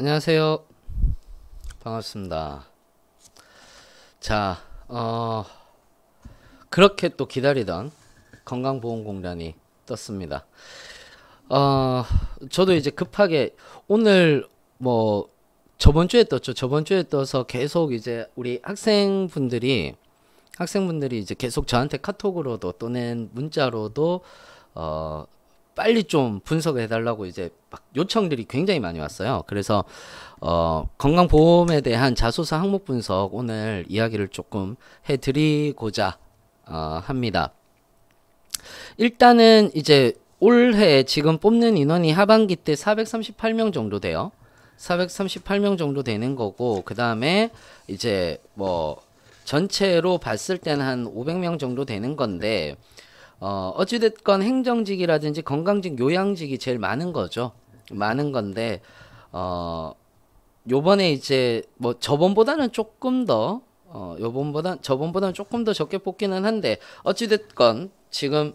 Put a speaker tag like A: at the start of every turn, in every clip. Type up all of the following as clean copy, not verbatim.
A: 안녕하세요. 반갑습니다. 자, 그렇게 또 기다리던 건강보험공단이 떴습니다. 저도 이제 급하게 오늘 뭐 저번 주에 떴죠. 저번 주에 떠서 계속 이제 우리 학생분들이 이제 계속 저한테 카톡으로도 또는 문자로도 빨리 좀 분석해 달라고 이제 막 요청들이 굉장히 많이 왔어요. 그래서 건강보험에 대한 자소서 항목 분석 오늘 이야기를 조금 해 드리고자 합니다. 일단은 이제 올해 지금 뽑는 인원이 하반기 때 438명 정도 돼요. 438명 정도 되는 거고, 그 다음에 이제 뭐 전체로 봤을 때는 한 500명 정도 되는 건데, 어찌됐건 행정직이라든지 건강직, 요양직이 제일 많은 거죠. 많은 건데, 요번에 이제 뭐 저번보다는 조금 더, 저번보다는 조금 더 적게 뽑기는 한데, 어찌됐건 지금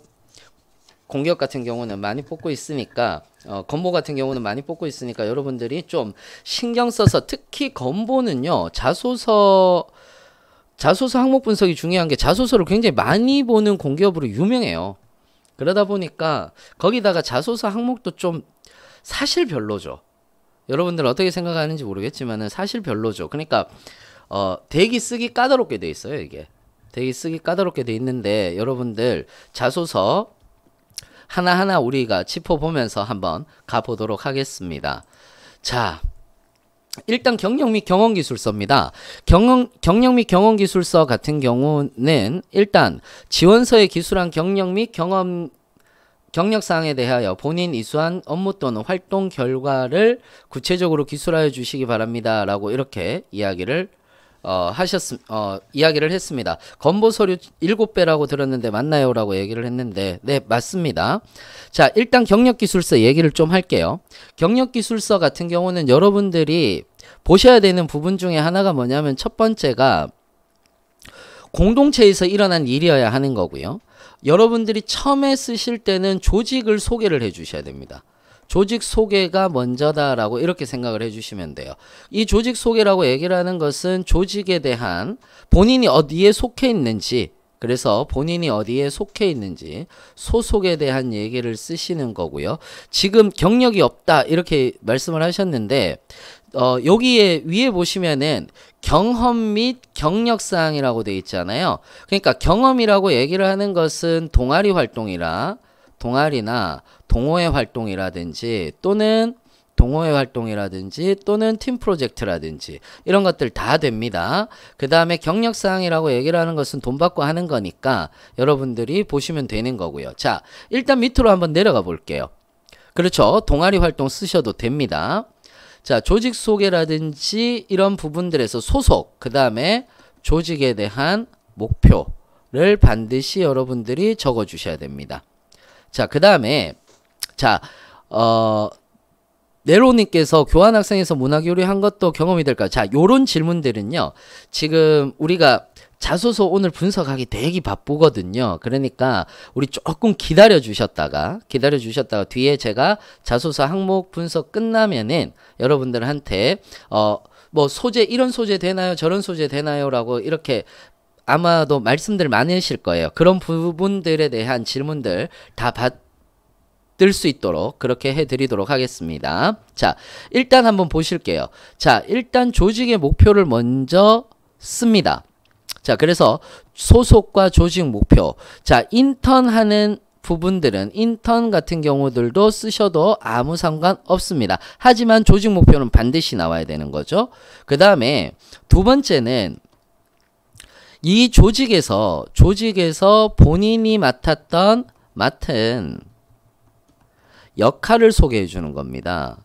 A: 공기업 같은 경우는 많이 뽑고 있으니까, 건보 같은 경우는 많이 뽑고 있으니까 여러분들이 좀 신경 써서, 특히 건보는요, 자소서 항목 분석이 중요한 게 자소서를 굉장히 많이 보는 공기업으로 유명해요. 그러다 보니까 거기다가 자소서 항목도 좀 사실 별로죠. 여러분들 어떻게 생각하는지 모르겠지만은 사실 별로죠. 그러니까 대기 쓰기 까다롭게 돼 있어요, 이게. 대기 쓰기 까다롭게 돼 있는데 여러분들 자소서 하나하나 우리가 짚어보면서 한번 가보도록 하겠습니다. 자, 일단 경력 및 경험기술서입니다. 경력 및 경험기술서 같은 경우는 일단 지원서에 기술한 경력 및 경력사항에 대하여 본인 이수한 업무 또는 활동 결과를 구체적으로 기술하여 주시기 바랍니다. 라고 이렇게 이야기를 이야기를 했습니다. 건보 서류 7배라고 들었는데 맞나요? 라고 얘기를 했는데, 네, 맞습니다. 자, 일단 경력기술서 얘기를 좀 할게요. 경력기술서 같은 경우는 여러분들이 보셔야 되는 부분 중에 하나가 뭐냐면 첫 번째가 공동체에서 일어난 일이어야 하는 거고요. 여러분들이 처음에 쓰실 때는 조직을 소개를 해 주셔야 됩니다. 조직 소개가 먼저다라고 이렇게 생각을 해주시면 돼요. 이 조직 소개라고 얘기를 하는 것은 조직에 대한 본인이 어디에 속해 있는지, 그래서 본인이 어디에 속해 있는지 소속에 대한 얘기를 쓰시는 거고요. 지금 경력이 없다 이렇게 말씀을 하셨는데 여기에 위에 보시면은 경험 및 경력사항이라고 돼 있잖아요. 그러니까 경험이라고 얘기를 하는 것은 동아리 활동이나 동호회 활동이라든지 또는 팀 프로젝트라든지 이런 것들 다 됩니다. 그 다음에 경력사항이라고 얘기를 하는 것은 돈 받고 하는 거니까 여러분들이 보시면 되는 거고요. 자, 일단 밑으로 한번 내려가 볼게요. 그렇죠. 동아리 활동 쓰셔도 됩니다. 자, 조직 소개라든지 이런 부분들에서 소속, 그 다음에 조직에 대한 목표를 반드시 여러분들이 적어 주셔야 됩니다. 자, 그 다음에 자, 네로님께서 교환학생에서 문화교류 한 것도 경험이 될까요? 자, 요런 질문들은요, 지금 우리가 자소서 오늘 분석하기 되게 바쁘거든요. 그러니까 우리 조금 기다려 주셨다가 뒤에 제가 자소서 항목 분석 끝나면은 여러분들한테 뭐 소재 이런 소재 되나요? 저런 소재 되나요? 라고 이렇게 아마도 말씀들 많으실 거예요. 그런 부분들에 대한 질문들 다 받을 수 있도록 그렇게 해드리도록 하겠습니다. 자, 일단 한번 보실게요. 자, 일단 조직의 목표를 먼저 씁니다. 자, 그래서 소속과 조직 목표. 자, 인턴 하는 부분들은 인턴 같은 경우들도 쓰셔도 아무 상관없습니다. 하지만 조직 목표는 반드시 나와야 되는 거죠. 그 다음에 두 번째는 이 조직에서 본인이 맡은 역할을 소개해 주는 겁니다.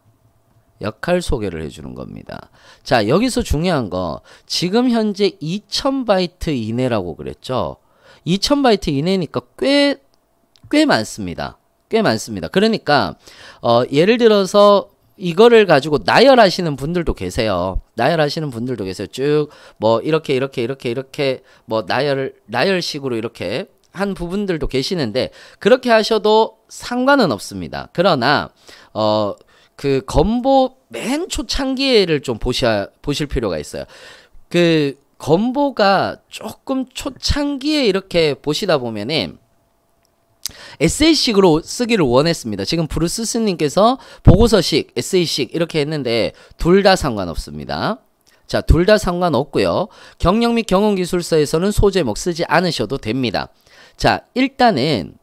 A: 역할 소개를 해주는 겁니다. 자, 여기서 중요한 거 지금 현재 2000바이트 이내라고 그랬죠. 2000바이트 이내니까 꽤 많습니다. 꽤 많습니다. 그러니까 예를 들어서 이거를 가지고 나열하시는 분들도 계세요. 쭉 뭐 이렇게 뭐 나열식으로 이렇게 한 부분들도 계시는데 그렇게 하셔도 상관은 없습니다. 그러나 그 건보 맨 초창기에를 좀 보실 필요가 있어요. 그 건보가 조금 초창기에 이렇게 보시다 보면은 에세이식으로 쓰기를 원했습니다. 지금 브루스스님께서 보고서식, 에세이식 이렇게 했는데 둘 다 상관없습니다. 자, 둘 다 상관없고요. 경영 및 경영기술서에서는 소제목 쓰지 않으셔도 됩니다. 자, 일단은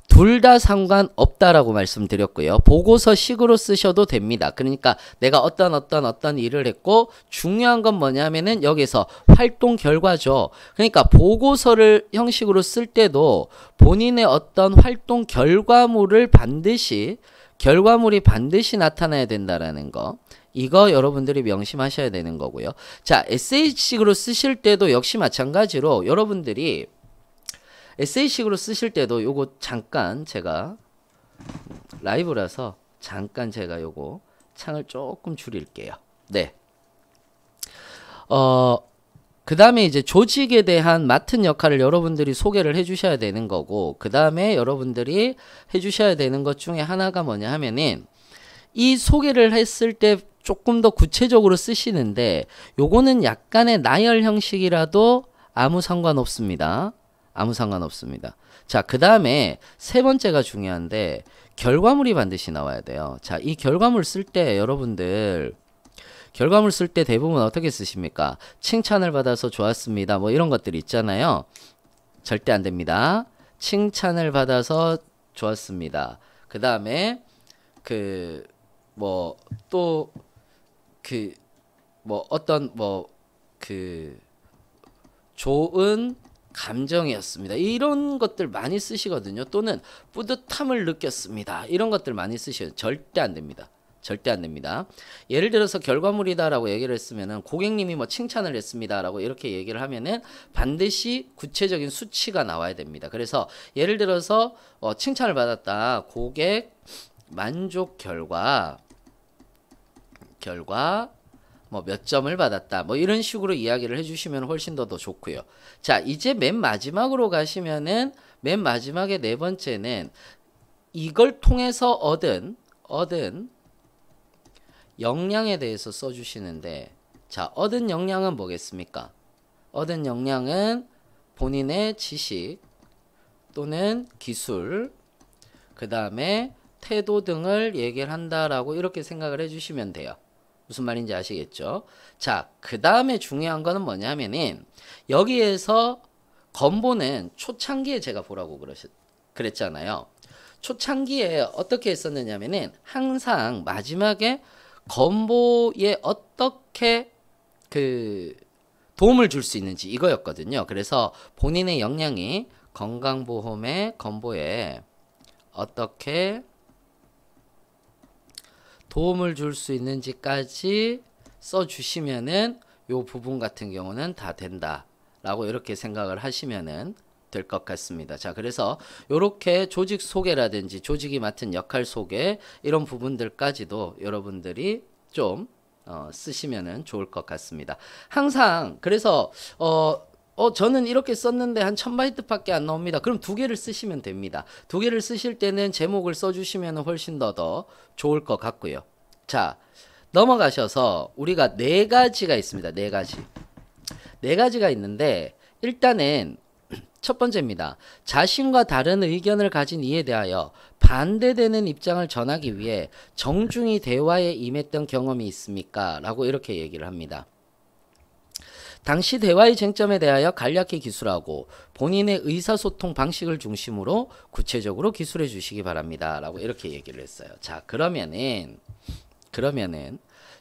A: 둘 다 상관없다라고 말씀드렸고요. 보고서식으로 쓰셔도 됩니다. 그러니까 내가 어떤 일을 했고 중요한 건 뭐냐면은 여기서 활동 결과죠. 그러니까 보고서를 형식으로 쓸 때도 본인의 어떤 활동 결과물이 반드시 나타나야 된다라는 거. 이거 여러분들이 명심하셔야 되는 거고요. 자, 에세이식으로 쓰실 때도 역시 마찬가지로 여러분들이 에세이식으로 쓰실 때도 요거 잠깐 제가 라이브라서 잠깐 제가 요거 창을 조금 줄일게요. 네. 그 다음에 이제 조직에 대한 맡은 역할을 여러분들이 소개를 해 주셔야 되는 거고, 그 다음에 여러분들이 해 주셔야 되는 것 중에 하나가 뭐냐 하면은 이 소개를 했을 때 조금 더 구체적으로 쓰시는데 요거는 약간의 나열 형식이라도 아무 상관없습니다. 아무 상관없습니다. 자, 그 다음에 세 번째가 중요한데 결과물이 반드시 나와야 돼요. 자, 이 결과물 쓸 때 여러분들 결과물 쓸 때 대부분 어떻게 쓰십니까? 칭찬을 받아서 좋았습니다. 뭐 이런 것들 있잖아요. 절대 안 됩니다. 칭찬을 받아서 좋았습니다. 그 다음에 좋은 감정이었습니다. 이런 것들 많이 쓰시거든요. 또는 뿌듯함을 느꼈습니다. 이런 것들 많이 쓰셔요. 절대 안 됩니다. 절대 안 됩니다. 예를 들어서 결과물이다라고 얘기를 했으면은 고객님이 뭐 칭찬을 했습니다라고 이렇게 얘기를 하면은 반드시 구체적인 수치가 나와야 됩니다. 그래서 예를 들어서 칭찬을 받았다. 고객 만족 결과 뭐 몇 점을 받았다. 뭐 이런 식으로 이야기를 해주시면 훨씬 더 좋고요. 자, 이제 맨 마지막으로 가시면은 맨 마지막에 네 번째는 이걸 통해서 얻은 역량에 대해서 써주시는데, 자, 얻은 역량은 뭐겠습니까? 얻은 역량은 본인의 지식 또는 기술, 그 다음에 태도 등을 얘기를 한다라고 이렇게 생각을 해주시면 돼요. 무슨 말인지 아시겠죠? 자, 그 다음에 중요한 거는 뭐냐면은 여기에서 건보는 초창기에 제가 보라고 그랬잖아요. 초창기에 어떻게 했었느냐면은 항상 마지막에 건보에 어떻게 도움을 줄 수 있는지 이거였거든요. 그래서 본인의 역량이 건강보험의 건보에 어떻게 도움을 줄 수 있는지까지 써주시면은 요 부분 같은 경우는 다 된다라고 이렇게 생각을 하시면은 될 것 같습니다. 자, 그래서 요렇게 조직 소개라든지 조직이 맡은 역할 소개 이런 부분들까지도 여러분들이 좀 쓰시면은 좋을 것 같습니다. 항상 그래서 저는 이렇게 썼는데 한 1000바이트밖에 안 나옵니다. 그럼 두 개를 쓰시면 됩니다. 두 개를 쓰실 때는 제목을 써주시면 훨씬 더 좋을 것 같고요. 자, 넘어가셔서 우리가 네 가지가 있습니다. 네 가지가 있는데 일단은 첫 번째입니다. 자신과 다른 의견을 가진 이에 대하여 반대되는 입장을 전하기 위해 정중히 대화에 임했던 경험이 있습니까? 라고 이렇게 얘기를 합니다. 당시 대화의 쟁점에 대하여 간략히 기술하고 본인의 의사소통 방식을 중심으로 구체적으로 기술해 주시기 바랍니다. 라고 이렇게 얘기를 했어요. 자, 그러면은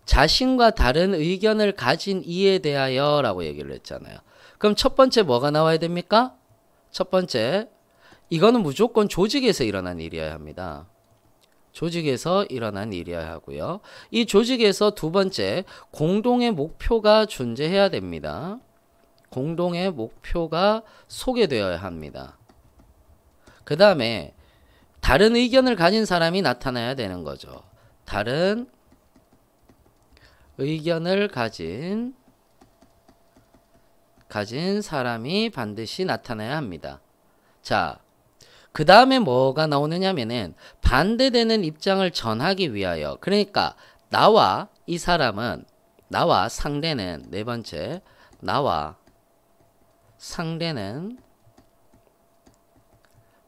A: 자신과 다른 의견을 가진 이에 대하여 라고 얘기를 했잖아요. 그럼 첫 번째 뭐가 나와야 됩니까? 첫 번째, 이거는 무조건 조직에서 일어난 일이어야 합니다. 조직에서 일어난 일이어야 하고요. 이 조직에서 두 번째, 공동의 목표가 존재해야 됩니다. 공동의 목표가 소개되어야 합니다. 그 다음에 다른 의견을 가진 사람이 나타나야 되는 거죠. 다른 의견을 가진 사람이 반드시 나타나야 합니다. 자, 그 다음에 뭐가 나오느냐면은 반대되는 입장을 전하기 위하여. 그러니까 나와 이 사람은, 나와 상대는, 네 번째, 나와 상대는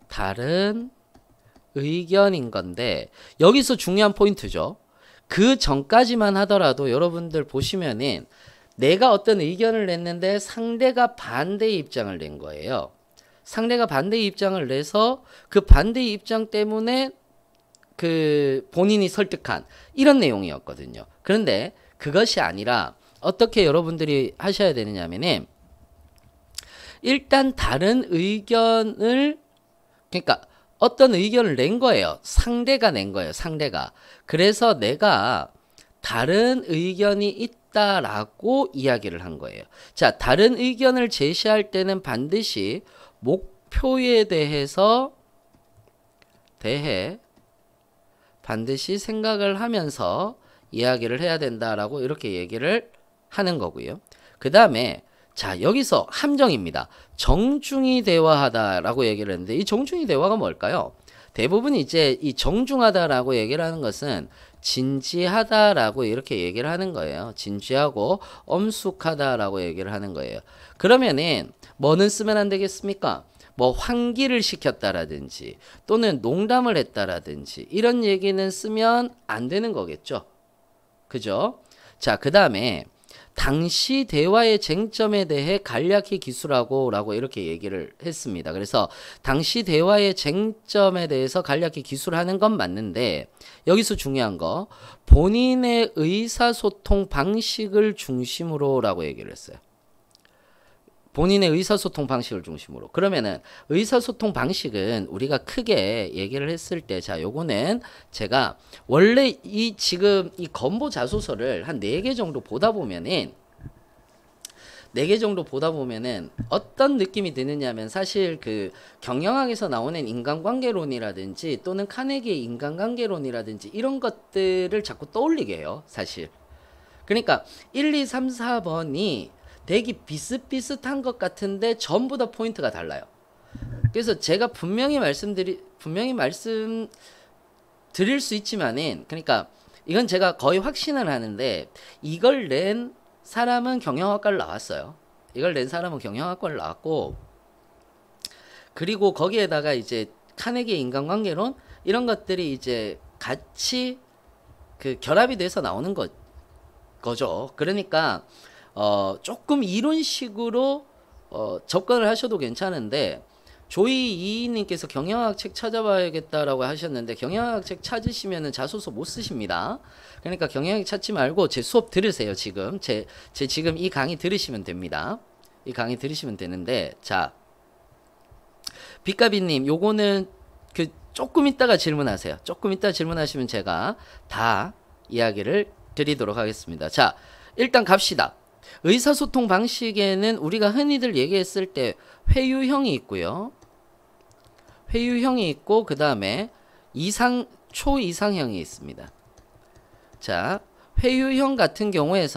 A: 다른 의견인 건데, 여기서 중요한 포인트죠. 그 전까지만 하더라도 여러분들 보시면은 내가 어떤 의견을 냈는데 상대가 반대의 입장을 낸 거예요. 상대가 반대의 입장을 내서 그 반대의 입장 때문에 그 본인이 설득한 이런 내용이었거든요. 그런데 그것이 아니라 어떻게 여러분들이 하셔야 되느냐면은 일단 다른 의견을, 그러니까 어떤 의견을 낸 거예요. 상대가 낸 거예요. 상대가. 그래서 내가 다른 의견이 있다라고 이야기를 한 거예요. 자, 다른 의견을 제시할 때는 반드시 목표에 대해 반드시 생각을 하면서 이야기를 해야 된다라고 이렇게 얘기를 하는 거고요. 그 다음에 자, 여기서 함정입니다. 정중히 대화하다라고 얘기를 했는데 이 정중히 대화가 뭘까요? 대부분 이제 이 정중하다라고 얘기를 하는 것은 진지하다라고 이렇게 얘기를 하는 거예요. 진지하고 엄숙하다라고 얘기를 하는 거예요. 그러면은 뭐는 쓰면 안 되겠습니까? 뭐 환기를 시켰다라든지 또는 농담을 했다라든지 이런 얘기는 쓰면 안 되는 거겠죠. 그죠? 자, 그 다음에 당시 대화의 쟁점에 대해 간략히 기술하고 라고 이렇게 얘기를 했습니다. 그래서 당시 대화의 쟁점에 대해서 간략히 기술하는 건 맞는데 여기서 중요한 거 본인의 의사소통 방식을 중심으로 라고 얘기를 했어요. 본인의 의사소통 방식을 중심으로. 그러면은 의사소통 방식은 우리가 크게 얘기를 했을 때, 자, 요거는 제가 원래 이 지금 이 건보 자소서를 한 4개 정도 보다 보면은 4개 정도 보다 보면은 어떤 느낌이 드느냐면 사실 그 경영학에서 나오는 인간관계론이라든지 또는 카네기의 인간관계론이라든지 이런 것들을 자꾸 떠올리게 해요, 사실. 그러니까 1, 2, 3, 4번이 되게 비슷비슷한 것 같은데 전부 다 포인트가 달라요. 그래서 제가 분명히 말씀드릴 수 있지만은, 그러니까 이건 제가 거의 확신을 하는데 이걸 낸 사람은 경영학과를 나왔어요. 이걸 낸 사람은 경영학과를 나왔고, 그리고 거기에다가 이제 카네기의 인간관계론 이런 것들이 이제 같이 그 결합이 돼서 나오는 거죠. 그러니까 조금 이론식으로 접근을 하셔도 괜찮은데, 조이 이인님께서 경영학 책 찾아봐야겠다라고 하셨는데 경영학 책 찾으시면은 자소서 못 쓰십니다. 그러니까 경영학 찾지 말고 제 수업 들으세요. 지금 제 지금 이 강의 들으시면 됩니다. 이 강의 들으시면 되는데, 자, 빛가비님 요거는 그 조금 있다가 질문하세요. 조금 있다 질문하시면 제가 다 이야기를 드리도록 하겠습니다. 자, 일단 갑시다. 의사소통 방식에는 우리가 흔히들 얘기했을 때 회유형이 있고요. 회유형이 있고 그 다음에 초이상형이 있습니다. 자, 회유형 같은 경우는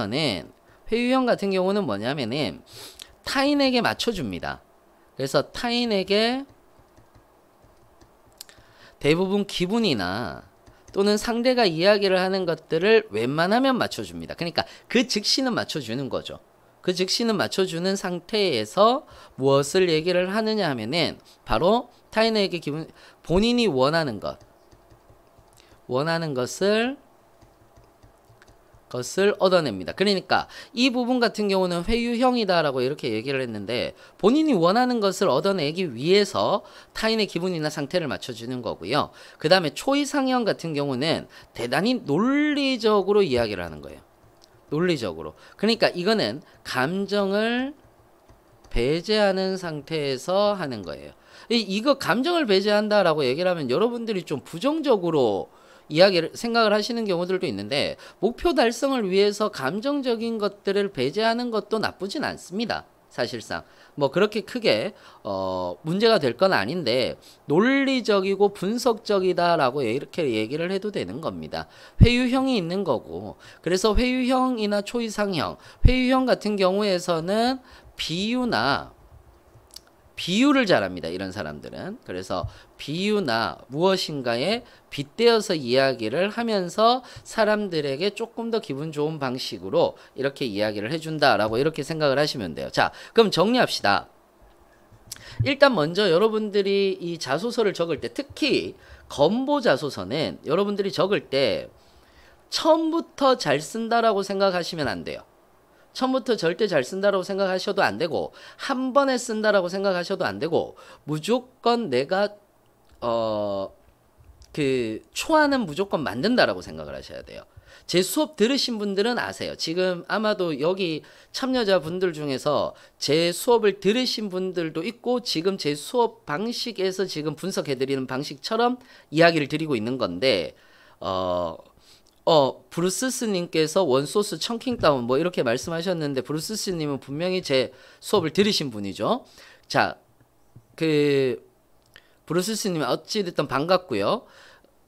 A: 뭐냐면은 타인에게 맞춰줍니다. 그래서 타인에게 대부분 기분이나 또는 상대가 이야기를 하는 것들을 웬만하면 맞춰줍니다. 그러니까 그 즉시는 맞춰주는 거죠. 그 즉시는 맞춰주는 상태에서 무엇을 얘기를 하느냐 하면은 바로 타인에게 본인이 원하는 것을 얻어냅니다. 그러니까 이 부분 같은 경우는 회유형이다라고 이렇게 얘기를 했는데 본인이 원하는 것을 얻어내기 위해서 타인의 기분이나 상태를 맞춰주는 거고요. 그 다음에 초이상형 같은 경우는 대단히 논리적으로 이야기를 하는 거예요. 논리적으로. 그러니까 이거는 감정을 배제하는 상태에서 하는 거예요. 이거 감정을 배제한다라고 얘기를 하면 여러분들이 좀 부정적으로 생각을 하시는 경우들도 있는데, 목표 달성을 위해서 감정적인 것들을 배제하는 것도 나쁘진 않습니다. 사실상 뭐 그렇게 크게 문제가 될 건 아닌데 논리적이고 분석적이다라고 이렇게 얘기를 해도 되는 겁니다. 회유형이 있는 거고, 그래서 회유형이나 초이상형, 회유형 같은 경우에서는 비유나 비유를 잘합니다. 이런 사람들은. 그래서 비유나 무엇인가에 빗대어서 이야기를 하면서 사람들에게 조금 더 기분 좋은 방식으로 이렇게 이야기를 해준다라고 이렇게 생각을 하시면 돼요. 자, 그럼 정리합시다. 일단 먼저 여러분들이 이 자소서를 적을 때, 특히 건보 자소서는 여러분들이 적을 때 처음부터 잘 쓴다라고 생각하시면 안 돼요. 처음부터 절대 잘 쓴다라고 생각하셔도 안 되고, 한 번에 쓴다라고 생각하셔도 안 되고, 무조건 내가 초안은 무조건 만든다라고 생각을 하셔야 돼요. 제 수업 들으신 분들은 아세요. 지금 아마도 여기 참여자분들 중에서 제 수업을 들으신 분들도 있고, 지금 제 수업 방식에서 지금 분석해드리는 방식처럼 이야기를 드리고 있는 건데, 브루스스님께서 원소스 청킹 다운 뭐 이렇게 말씀하셨는데, 브루스스님은 분명히 제 수업을 들으신 분이죠. 자, 브루스스님 어찌됐든 반갑고요.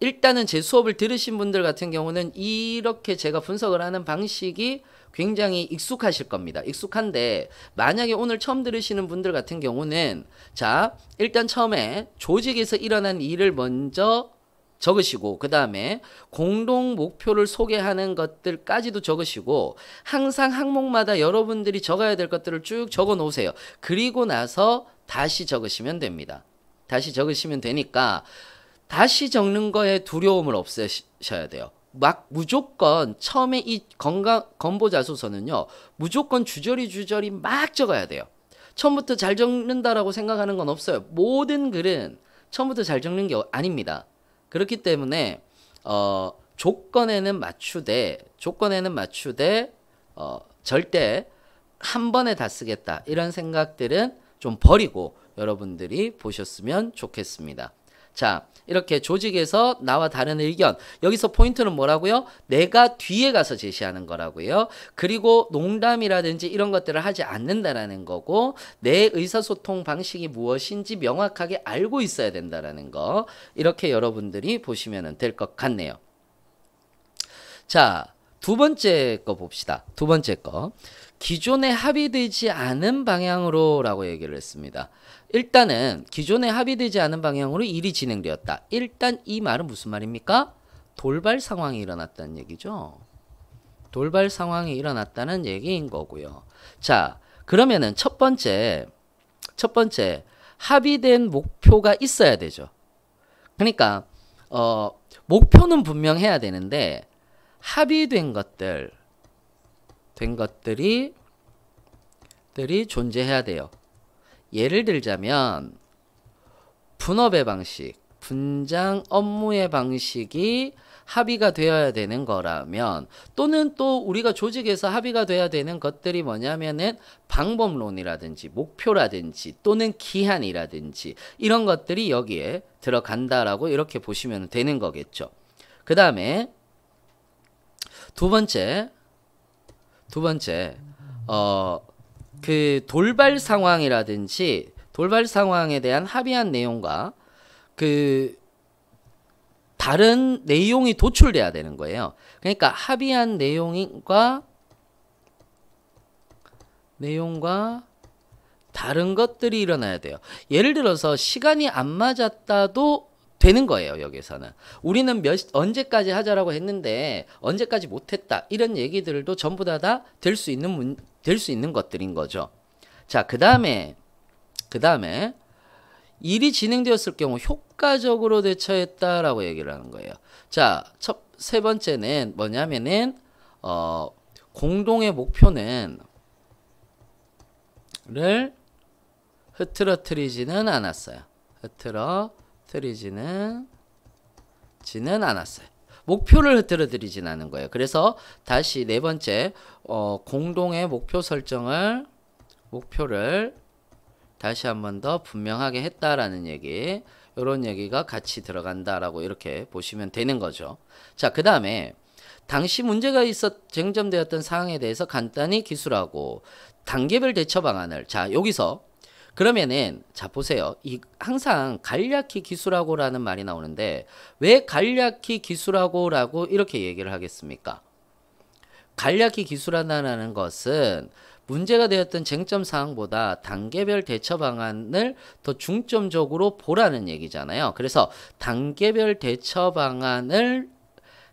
A: 일단은 제 수업을 들으신 분들 같은 경우는 이렇게 제가 분석을 하는 방식이 굉장히 익숙하실 겁니다. 익숙한데, 만약에 오늘 처음 들으시는 분들 같은 경우는, 자, 일단 처음에 조직에서 일어난 일을 먼저 적으시고, 그 다음에 공동 목표를 소개하는 것들까지도 적으시고, 항상 항목마다 여러분들이 적어야 될 것들을 쭉 적어 놓으세요. 그리고 나서 다시 적으시면 됩니다. 다시 적으시면 되니까 다시 적는 거에 두려움을 없애셔야 돼요. 막 무조건 처음에 이 건보 자소서는요, 무조건 주저리 막 적어야 돼요. 처음부터 잘 적는다라고 생각하는 건 없어요. 모든 글은 처음부터 잘 적는 게 아닙니다. 그렇기 때문에 조건에는 맞추되 절대 한 번에 다 쓰겠다, 이런 생각들은 좀 버리고 여러분들이 보셨으면 좋겠습니다. 자, 이렇게 조직에서 나와 다른 의견, 여기서 포인트는 뭐라고요? 내가 뒤에 가서 제시하는 거라고요. 그리고 농담이라든지 이런 것들을 하지 않는다라는 거고, 내 의사소통 방식이 무엇인지 명확하게 알고 있어야 된다라는 거, 이렇게 여러분들이 보시면 될 것 같네요. 자, 두 번째 거 봅시다. 두 번째 거, 기존에 합의되지 않은 방향으로 라고 얘기를 했습니다. 일단은 기존에 합의되지 않은 방향으로 일이 진행되었다. 일단 이 말은 무슨 말입니까? 돌발 상황이 일어났다는 얘기죠. 돌발 상황이 일어났다는 얘기인 거고요. 자, 그러면은 첫 번째 합의된 목표가 있어야 되죠. 그러니까 목표는 분명해야 되는데, 합의된 것들이 존재해야 돼요. 예를 들자면 분업의 방식, 분장 업무의 방식이 합의가 되어야 되는 거라면, 또는 또 우리가 조직에서 합의가 되어야 되는 것들이 뭐냐면은 방법론이라든지 목표라든지 또는 기한이라든지 이런 것들이 여기에 들어간다라고 이렇게 보시면 되는 거겠죠. 그 다음에 두 번째, 그 돌발 상황이라든지 돌발 상황에 대한 합의한 내용과 그 다른 내용이 도출돼야 되는 거예요. 그러니까 합의한 내용과 다른 것들이 일어나야 돼요. 예를 들어서 시간이 안 맞았다도 되는 거예요. 여기서는 우리는 언제까지 하자라고 했는데 언제까지 못했다, 이런 얘기들도 전부 다 될 수 있는 것들인 거죠. 자, 그 다음에 일이 진행되었을 경우 효과적으로 대처했다라고 얘기를 하는 거예요. 자, 세 번째는 뭐냐면은 공동의 목표는 흐트러뜨리지는 않았어요. 목표를 흐트러뜨리지는 않은 거예요. 그래서 다시 네 번째, 공동의 목표를 다시 한 번 더 분명하게 했다라는 얘기, 이런 얘기가 같이 들어간다라고 이렇게 보시면 되는 거죠. 자, 그 다음에 당시 문제가 쟁점되었던 사항에 대해서 간단히 기술하고 단계별 대처 방안을, 자, 여기서 그러면은 자 보세요. 항상 간략히 기술하고라는 말이 나오는데 왜 간략히 기술하고라고 이렇게 얘기를 하겠습니까? 간략히 기술한다는 것은 문제가 되었던 쟁점 사항보다 단계별 대처 방안을 더 중점적으로 보라는 얘기잖아요. 그래서 단계별 대처 방안을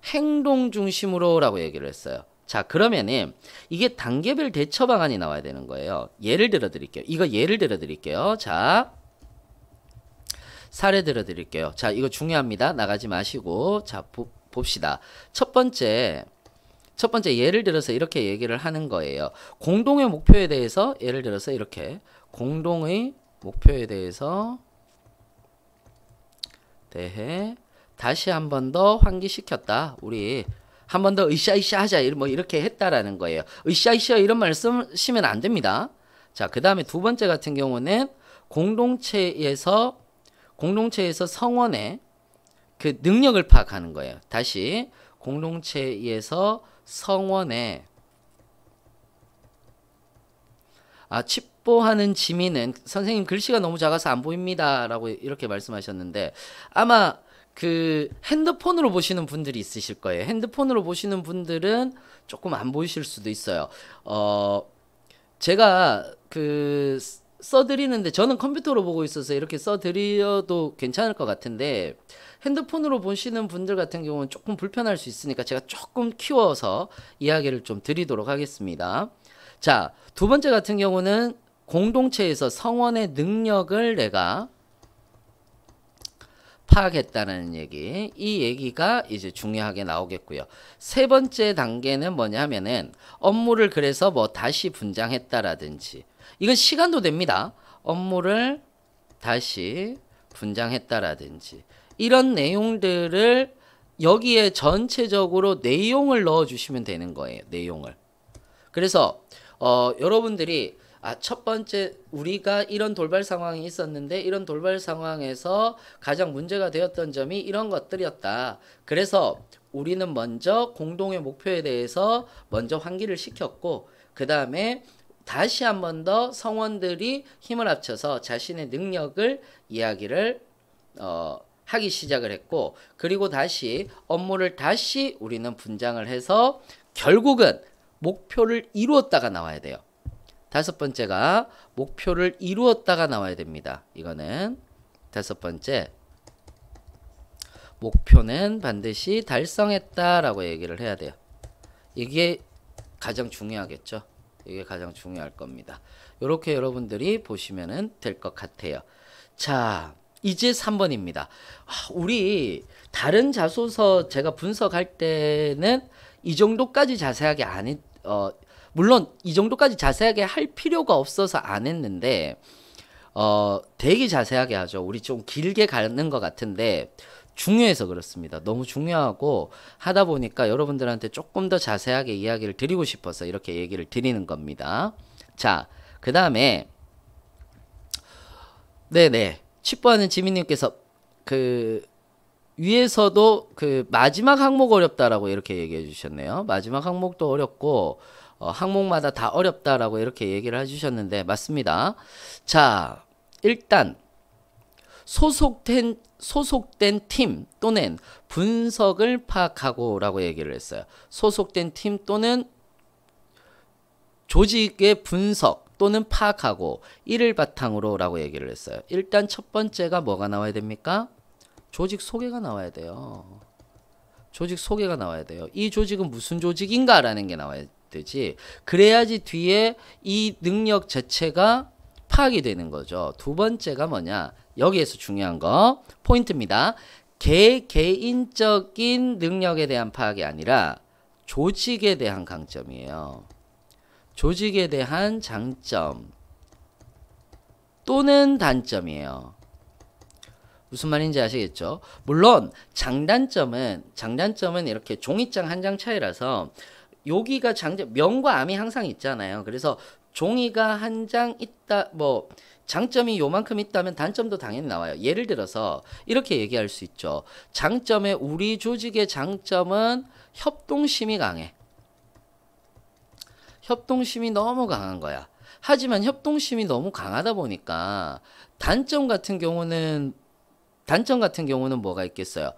A: 행동 중심으로라고 얘기를 했어요. 자, 그러면은 이게 단계별 대처 방안이 나와야 되는 거예요. 예를 들어 드릴게요. 이거 예를 들어 드릴게요. 자, 사례 들어 드릴게요. 자, 이거 중요합니다. 나가지 마시고. 자, 봅시다. 첫 번째 예를 들어서 이렇게 얘기를 하는 거예요. 공동의 목표에 대해서 예를 들어서 이렇게 공동의 목표에 대해서 다시 한 번 더 환기시켰다. 우리 한 번 더 으쌰으쌰 하자 뭐 이렇게 했다라는 거예요. 으쌰으쌰 이런 말씀 쓰면 안 됩니다. 자, 그 다음에 두 번째 같은 경우는 공동체에서 성원의 그 능력을 파악하는 거예요. 다시 공동체에서 성원의 칩보하는 지민은 선생님 글씨가 너무 작아서 안 보입니다 라고 이렇게 말씀하셨는데 아마 그 핸드폰으로 보시는 분들이 있으실 거예요. 핸드폰으로 보시는 분들은 조금 안 보이실 수도 있어요. 제가 그 써드리는데 저는 컴퓨터로 보고 있어서 이렇게 써드려도 괜찮을 것 같은데 핸드폰으로 보시는 분들 같은 경우는 조금 불편할 수 있으니까 제가 조금 키워서 이야기를 좀 드리도록 하겠습니다. 자, 두 번째 같은 경우는 공동체에서 성원의 능력을 내가 파악했다는 얘기. 이 얘기가 이제 중요하게 나오겠고요. 세 번째 단계는 뭐냐 하면은 업무를 그래서 뭐 다시 분장했다라든지 이건 시간도 됩니다. 업무를 다시 분장했다라든지 이런 내용들을 여기에 전체적으로 내용을 넣어주시면 되는 거예요. 내용을. 그래서 여러분들이 첫 번째 우리가 이런 돌발 상황이 있었는데 이런 돌발 상황에서 가장 문제가 되었던 점이 이런 것들이었다. 그래서 우리는 먼저 공동의 목표에 대해서 먼저 환기를 시켰고 그 다음에 다시 한 번 더 성원들이 힘을 합쳐서 자신의 능력을 이야기를 하기 시작을 했고 그리고 다시 업무를 다시 우리는 분장을 해서 결국은 목표를 이루었다가 나와야 돼요. 다섯 번째가 목표를 이루었다가 나와야 됩니다. 이거는 다섯 번째 목표는 반드시 달성했다라고 얘기를 해야 돼요. 이게 가장 중요하겠죠. 이게 가장 중요할 겁니다. 이렇게 여러분들이 보시면 될 것 같아요. 자, 이제 3번입니다. 우리 다른 자소서 제가 분석할 때는 이 정도까지 자세하게 물론 이 정도까지 자세하게 할 필요가 없어서 안 했는데 되게 자세하게 하죠. 우리 좀 길게 가는 것 같은데 중요해서 그렇습니다. 너무 중요하고 하다 보니까 여러분들한테 조금 더 자세하게 이야기를 드리고 싶어서 이렇게 얘기를 드리는 겁니다. 자, 그 다음에 네네 칩보하는 지민님께서 그 위에서도 그 마지막 항목 어렵다라고 이렇게 얘기해 주셨네요. 마지막 항목도 어렵고 항목마다 다 어렵다라고 이렇게 얘기를 해주셨는데 맞습니다. 자, 일단 소속된 팀 또는 분석을 파악하고 라고 얘기를 했어요. 소속된 팀 또는 조직의 분석 또는 파악하고 이를 바탕으로 라고 얘기를 했어요. 일단 첫 번째가 뭐가 나와야 됩니까? 조직 소개가 나와야 돼요. 조직 소개가 나와야 돼요. 이 조직은 무슨 조직인가 라는 게 나와야 되지. 그래야지 뒤에 이 능력 자체가 파악이 되는 거죠. 두 번째가 뭐냐? 여기에서 중요한 거 포인트입니다. 개인적인 능력에 대한 파악이 아니라 조직에 대한 강점이에요. 조직에 대한 장점 또는 단점이에요. 무슨 말인지 아시겠죠? 물론 장단점은 이렇게 종이장 한 장 차이라서 여기가 명과 암이 항상 있잖아요. 그래서 종이가 한 장 있다 뭐 장점이 요만큼 있다면 단점도 당연히 나와요. 예를 들어서 이렇게 얘기할 수 있죠. 장점에 우리 조직의 장점은 협동심이 강해. 협동심이 너무 강한 거야. 하지만 협동심이 너무 강하다 보니까 단점 같은 경우는 뭐가 있겠어요?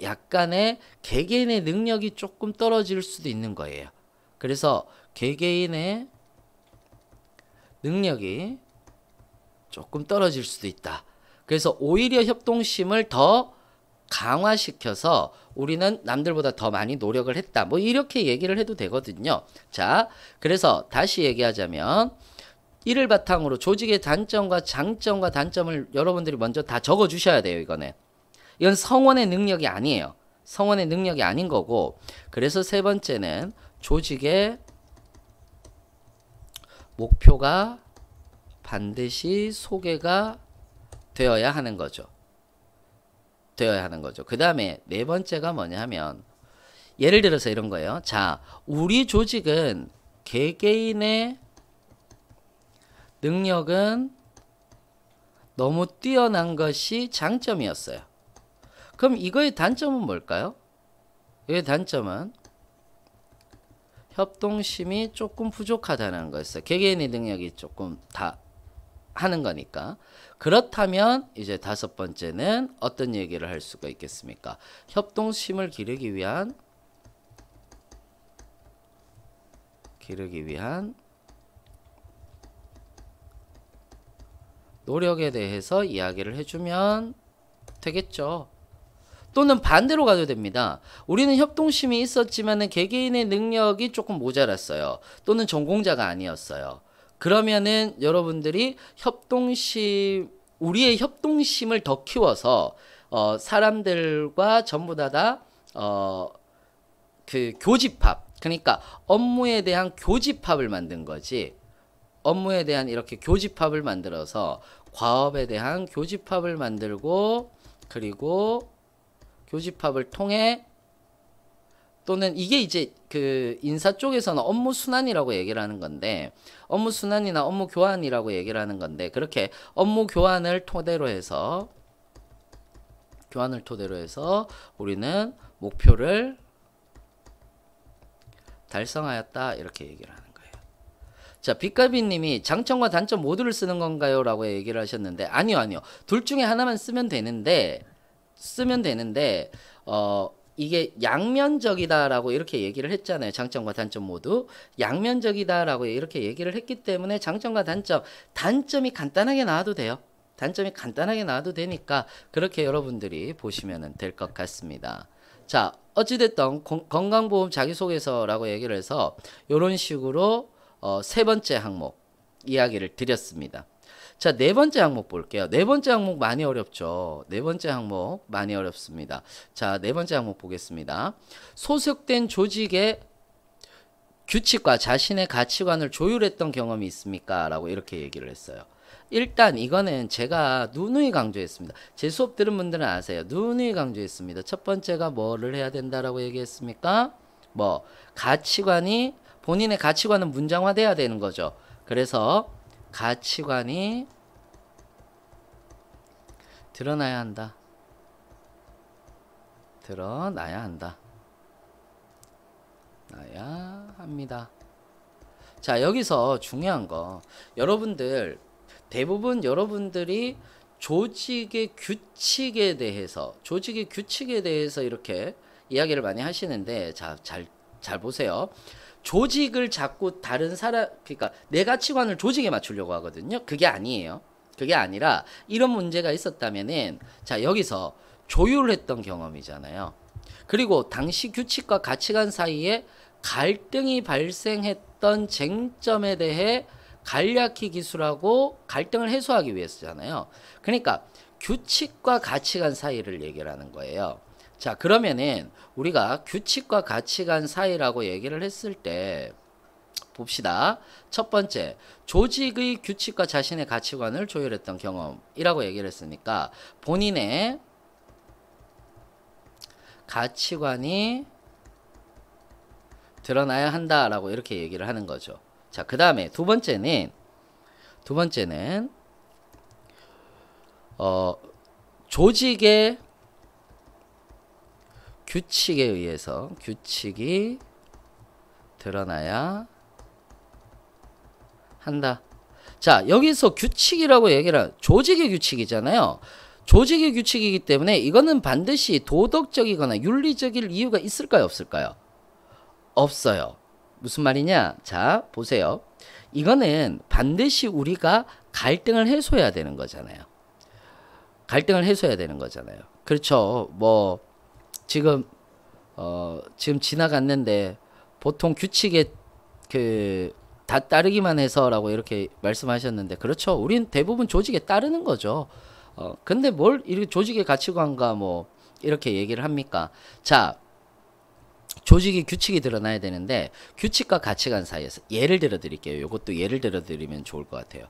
A: 약간의 개개인의 능력이 조금 떨어질 수도 있는 거예요. 그래서 개개인의 능력이 조금 떨어질 수도 있다. 그래서 오히려 협동심을 더 강화시켜서 우리는 남들보다 더 많이 노력을 했다. 뭐 이렇게 얘기를 해도 되거든요. 자, 그래서 다시 얘기하자면 이를 바탕으로 조직의 단점과 장점과 단점을 여러분들이 먼저 다 적어 주셔야 돼요. 이건 성원의 능력이 아니에요. 성원의 능력이 아닌 거고, 그래서 세 번째는 조직의 목표가 반드시 소개가 되어야 하는 거죠. 그 다음에 네 번째가 뭐냐 하면, 예를 들어서 이런 거예요. 자, 우리 조직은 개개인의 능력은 너무 뛰어난 것이 장점이었어요. 그럼 이거의 단점은 뭘까요? 이거의 단점은 협동심이 조금 부족하다는 거였어요. 개개인의 능력이 조금 다 하는 거니까. 그렇다면 이제 다섯 번째는 어떤 얘기를 할 수가 있겠습니까? 협동심을 기르기 위한 노력에 대해서 이야기를 해주면 되겠죠. 또는 반대로 가도 됩니다. 우리는 협동심이 있었지만 개개인의 능력이 조금 모자랐어요. 또는 전공자가 아니었어요. 그러면은 여러분들이 우리의 협동심을 더 키워서 사람들과 전부 그 교집합, 그러니까 업무에 대한 교집합을 만든 거지. 업무에 대한 이렇게 교집합을 만들어서 과업에 대한 교집합을 만들고, 그리고 교집합을 통해, 또는 이게 이제 그 인사 쪽에서는 업무 순환이라고 얘기를 하는 건데, 업무 순환이나 업무 교환이라고 얘기를 하는 건데, 그렇게 업무 교환을 토대로 해서 우리는 목표를 달성하였다, 이렇게 얘기를 하는 거예요. 자, 빛가비님이 장점과 단점 모두를 쓰는 건가요? 라고 얘기를 하셨는데, 아니요. 둘 중에 하나만 쓰면 되는데, 이게 양면적이다라고 이렇게 얘기를 했잖아요. 장점과 단점 모두 양면적이다라고 이렇게 얘기를 했기 때문에 장점과 단점이 간단하게 나와도 돼요. 단점이 간단하게 나와도 되니까 그렇게 여러분들이 보시면 될 것 같습니다. 자, 어찌됐든 건강보험 자기소개서라고 얘기를 해서 이런 식으로 세 번째 항목 이야기를 드렸습니다. 자, 네 번째 항목 볼게요. 네 번째 항목 많이 어렵죠. 네 번째 항목 많이 어렵습니다. 자, 네 번째 항목 보겠습니다. 소속된 조직의 규칙과 자신의 가치관을 조율했던 경험이 있습니까? 라고 이렇게 얘기를 했어요. 일단 이거는 제가 누누이 강조했습니다. 제 수업 들은 분들은 아세요. 누누이 강조했습니다. 첫 번째가 뭐를 해야 된다라고 얘기했습니까? 본인의 가치관은 문장화돼야 되는 거죠. 그래서 가치관이 드러나야 한다. 나야 합니다. 자, 여기서 중요한 거, 대부분 여러분들이 조직의 규칙에 대해서 이렇게 이야기를 많이 하시는데, 자, 잘 보세요. 조직을 자꾸 그러니까 내 가치관을 조직에 맞추려고 하거든요. 그게 아니에요. 그게 아니라 이런 문제가 있었다면은, 자, 여기서 조율을 했던 경험이잖아요. 그리고 당시 규칙과 가치관 사이에 갈등이 발생했던 쟁점에 대해 간략히 기술하고 갈등을 해소하기 위해서잖아요. 그러니까 규칙과 가치관 사이를 얘기를 하는 거예요. 자, 그러면은 우리가 규칙과 가치관 사이라고 얘기를 했을 때 봅시다. 첫 번째, 조직의 규칙과 자신의 가치관을 조율했던 경험이라고 얘기를 했으니까 본인의 가치관이 드러나야 한다라고 이렇게 얘기를 하는 거죠. 자, 그 다음에 두 번째는 조직의 규칙에 의해서 규칙이 드러나야 한다. 자, 여기서 규칙이라고 얘기를 조직의 규칙이잖아요. 조직의 규칙이기 때문에 이거는 반드시 도덕적이거나 윤리적일 이유가 있을까요? 없을까요? 없어요. 무슨 말이냐? 자, 보세요. 이거는 반드시 우리가 갈등을 해소해야 되는 거잖아요. 갈등을 해소해야 되는 거잖아요. 그렇죠. 뭐 지금 지금 지나갔는데 보통 규칙에 다 따르기만 해서라고 이렇게 말씀하셨는데, 그렇죠. 우린 대부분 조직에 따르는 거죠. 근데 뭘 이렇게 조직의 가치관과 뭐 이렇게 얘기를 합니까? 자, 조직이 규칙이 드러나야 되는데 규칙과 가치관 사이에서 예를 들어 드릴게요. 이것도 예를 들어 드리면 좋을 것 같아요.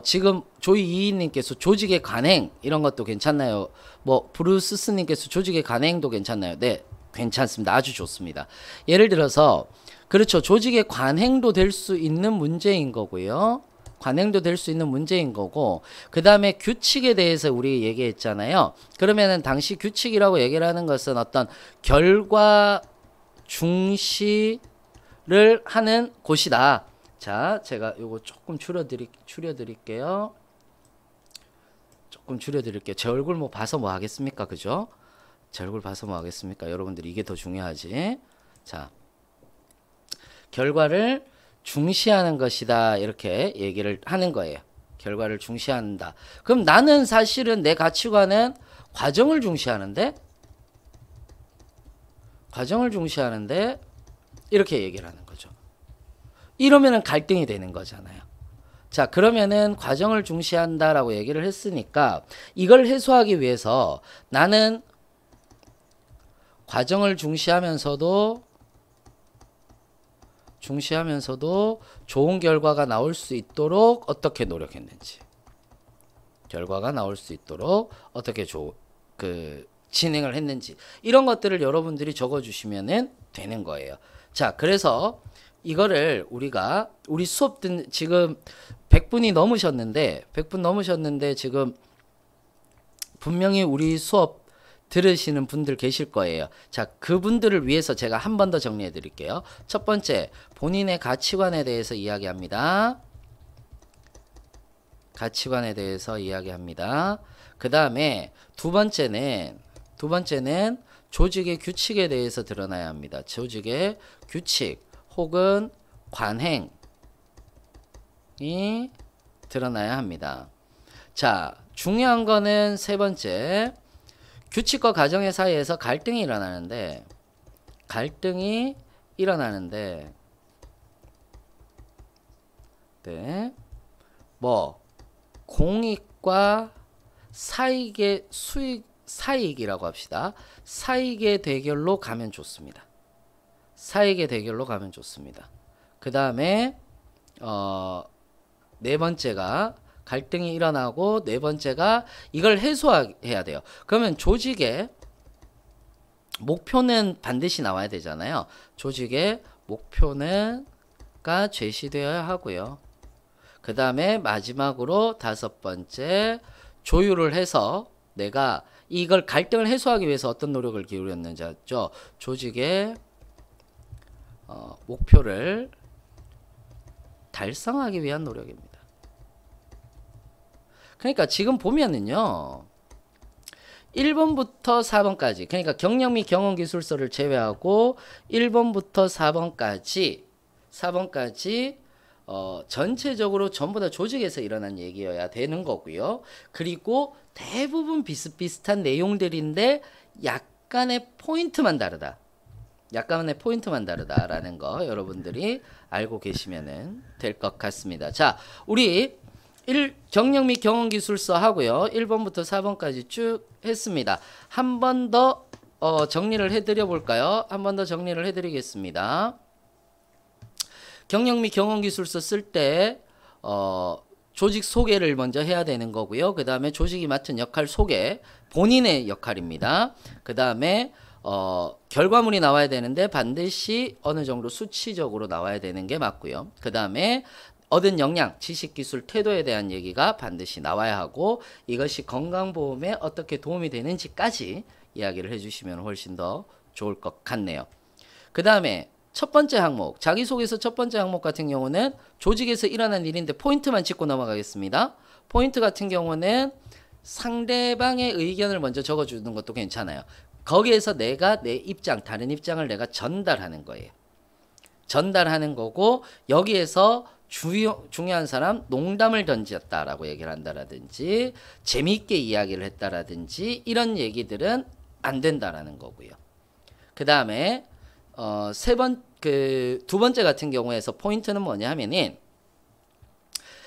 A: 지금 조이 이인님께서 조직의 관행 이런 것도 괜찮나요? 뭐 브루스스님께서 조직의 관행도 괜찮나요? 네, 괜찮습니다. 아주 좋습니다. 예를 들어서 그렇죠. 조직의 관행도 될 수 있는 문제인 거고요. 관행도 될 수 있는 문제인 거고, 그 다음에 규칙에 대해서 우리 얘기했잖아요. 그러면은 당시 규칙이라고 얘기를 하는 것은 어떤 결과 중시를 하는 곳이다. 자, 제가 요거 조금 줄여드릴게요. 조금 줄여드릴게요. 제 얼굴 뭐 봐서 뭐 하겠습니까? 그죠? 제 얼굴 봐서 뭐 하겠습니까? 여러분들 이게 더 중요하지. 자, 결과를 중시하는 것이다. 이렇게 얘기를 하는 거예요. 결과를 중시한다. 그럼 나는 사실은 내 가치관은 과정을 중시하는데 이렇게 얘기를 하는 거죠. 이러면은 갈등이 되는 거잖아요. 자, 그러면은 과정을 중시한다라고 얘기를 했으니까 이걸 해소하기 위해서 나는 과정을 중시하면서도 좋은 결과가 나올 수 있도록 어떻게 노력했는지, 결과가 나올 수 있도록 어떻게 진행을 했는지, 이런 것들을 여러분들이 적어주시면 되는 거예요. 자, 그래서 이거를 우리 수업 지금 100분 넘으셨는데 지금 분명히 우리 수업 들으시는 분들 계실 거예요. 자, 그분들을 위해서 제가 한 번 더 정리해 드릴게요. 첫 번째, 본인의 가치관에 대해서 이야기합니다. 그 다음에 두 번째는 조직의 규칙에 대해서 드러나야 합니다. 조직의 규칙 혹은 관행이 드러나야 합니다. 자, 중요한 거는 세 번째, 규칙과 가정의 사이에서 갈등이 일어나는데 네, 뭐 공익과 사익이라고 합시다. 사익의 대결로 가면 좋습니다. 그 다음에 네 번째가 갈등이 일어나고, 네 번째가 이걸 해소해야 돼요. 그러면 조직의 목표는 반드시 나와야 되잖아요. 조직의 목표가 제시되어야 하고요. 그 다음에 마지막으로 다섯 번째, 조율을 해서 내가 이걸 갈등을 해소하기 위해서 어떤 노력을 기울였는지죠. 조직의 목표를 달성하기 위한 노력입니다. 그러니까 지금 보면은요, 1번부터 4번까지, 그러니까 경력 및 경험기술서를 제외하고 1번부터 4번까지 전체적으로 전부 다 조직에서 일어난 얘기여야 되는 거고요. 그리고 대부분 비슷비슷한 내용들인데 약간의 포인트만 다르다라는 거 여러분들이 알고 계시면 될 것 같습니다. 자, 우리 경력 및 경험기술서 하고요. 1번부터 4번까지 쭉 했습니다. 한 번 더 정리를 해드려 볼까요? 한 번 더 정리를 해드리겠습니다. 경력 및 경험기술서 쓸 때 조직 소개를 먼저 해야 되는 거고요. 그 다음에 조직이 맡은 역할 소개, 본인의 역할입니다. 그 다음에 결과물이 나와야 되는데 반드시 어느 정도 수치적으로 나와야 되는 게 맞고요. 그 다음에 얻은 역량, 지식, 기술, 태도에 대한 얘기가 반드시 나와야 하고, 이것이 건강보험에 어떻게 도움이 되는지까지 이야기를 해주시면 훨씬 더 좋을 것 같네요. 그 다음에 첫 번째 항목, 자기소개서 첫 번째 항목 같은 경우는 조직에서 일어난 일인데 포인트만 짚고 넘어가겠습니다. 포인트 같은 경우는 상대방의 의견을 먼저 적어주는 것도 괜찮아요. 거기에서 내가 내 입장, 다른 입장을 내가 전달하는 거예요. 전달하는 거고 여기에서 중요한 사람 농담을 던졌다라고 얘기를 한다라든지 재미있게 이야기를 했다라든지 이런 얘기들은 안 된다라는 거고요. 그 다음에 두 번째 같은 경우에서 포인트는 뭐냐 하면은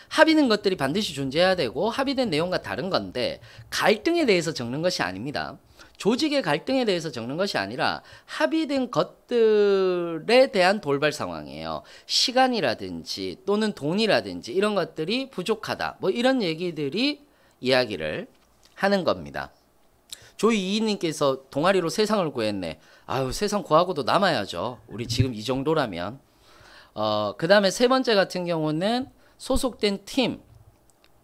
A: 합의된 것들이 반드시 존재해야 되고 합의된 내용과 다른 건데 갈등에 대해서 적는 것이 아닙니다. 조직의 갈등에 대해서 적는 것이 아니라 합의된 것들에 대한 돌발 상황이에요. 시간이라든지 또는 돈이라든지 이런 것들이 부족하다. 뭐 이런 얘기들이 이야기를 하는 겁니다. 조이이님께서 동아리로 세상을 구했네. 아유, 세상 구하고도 남아야죠. 우리 지금 이 정도라면. 그 다음에 세 번째 같은 경우는 소속된 팀.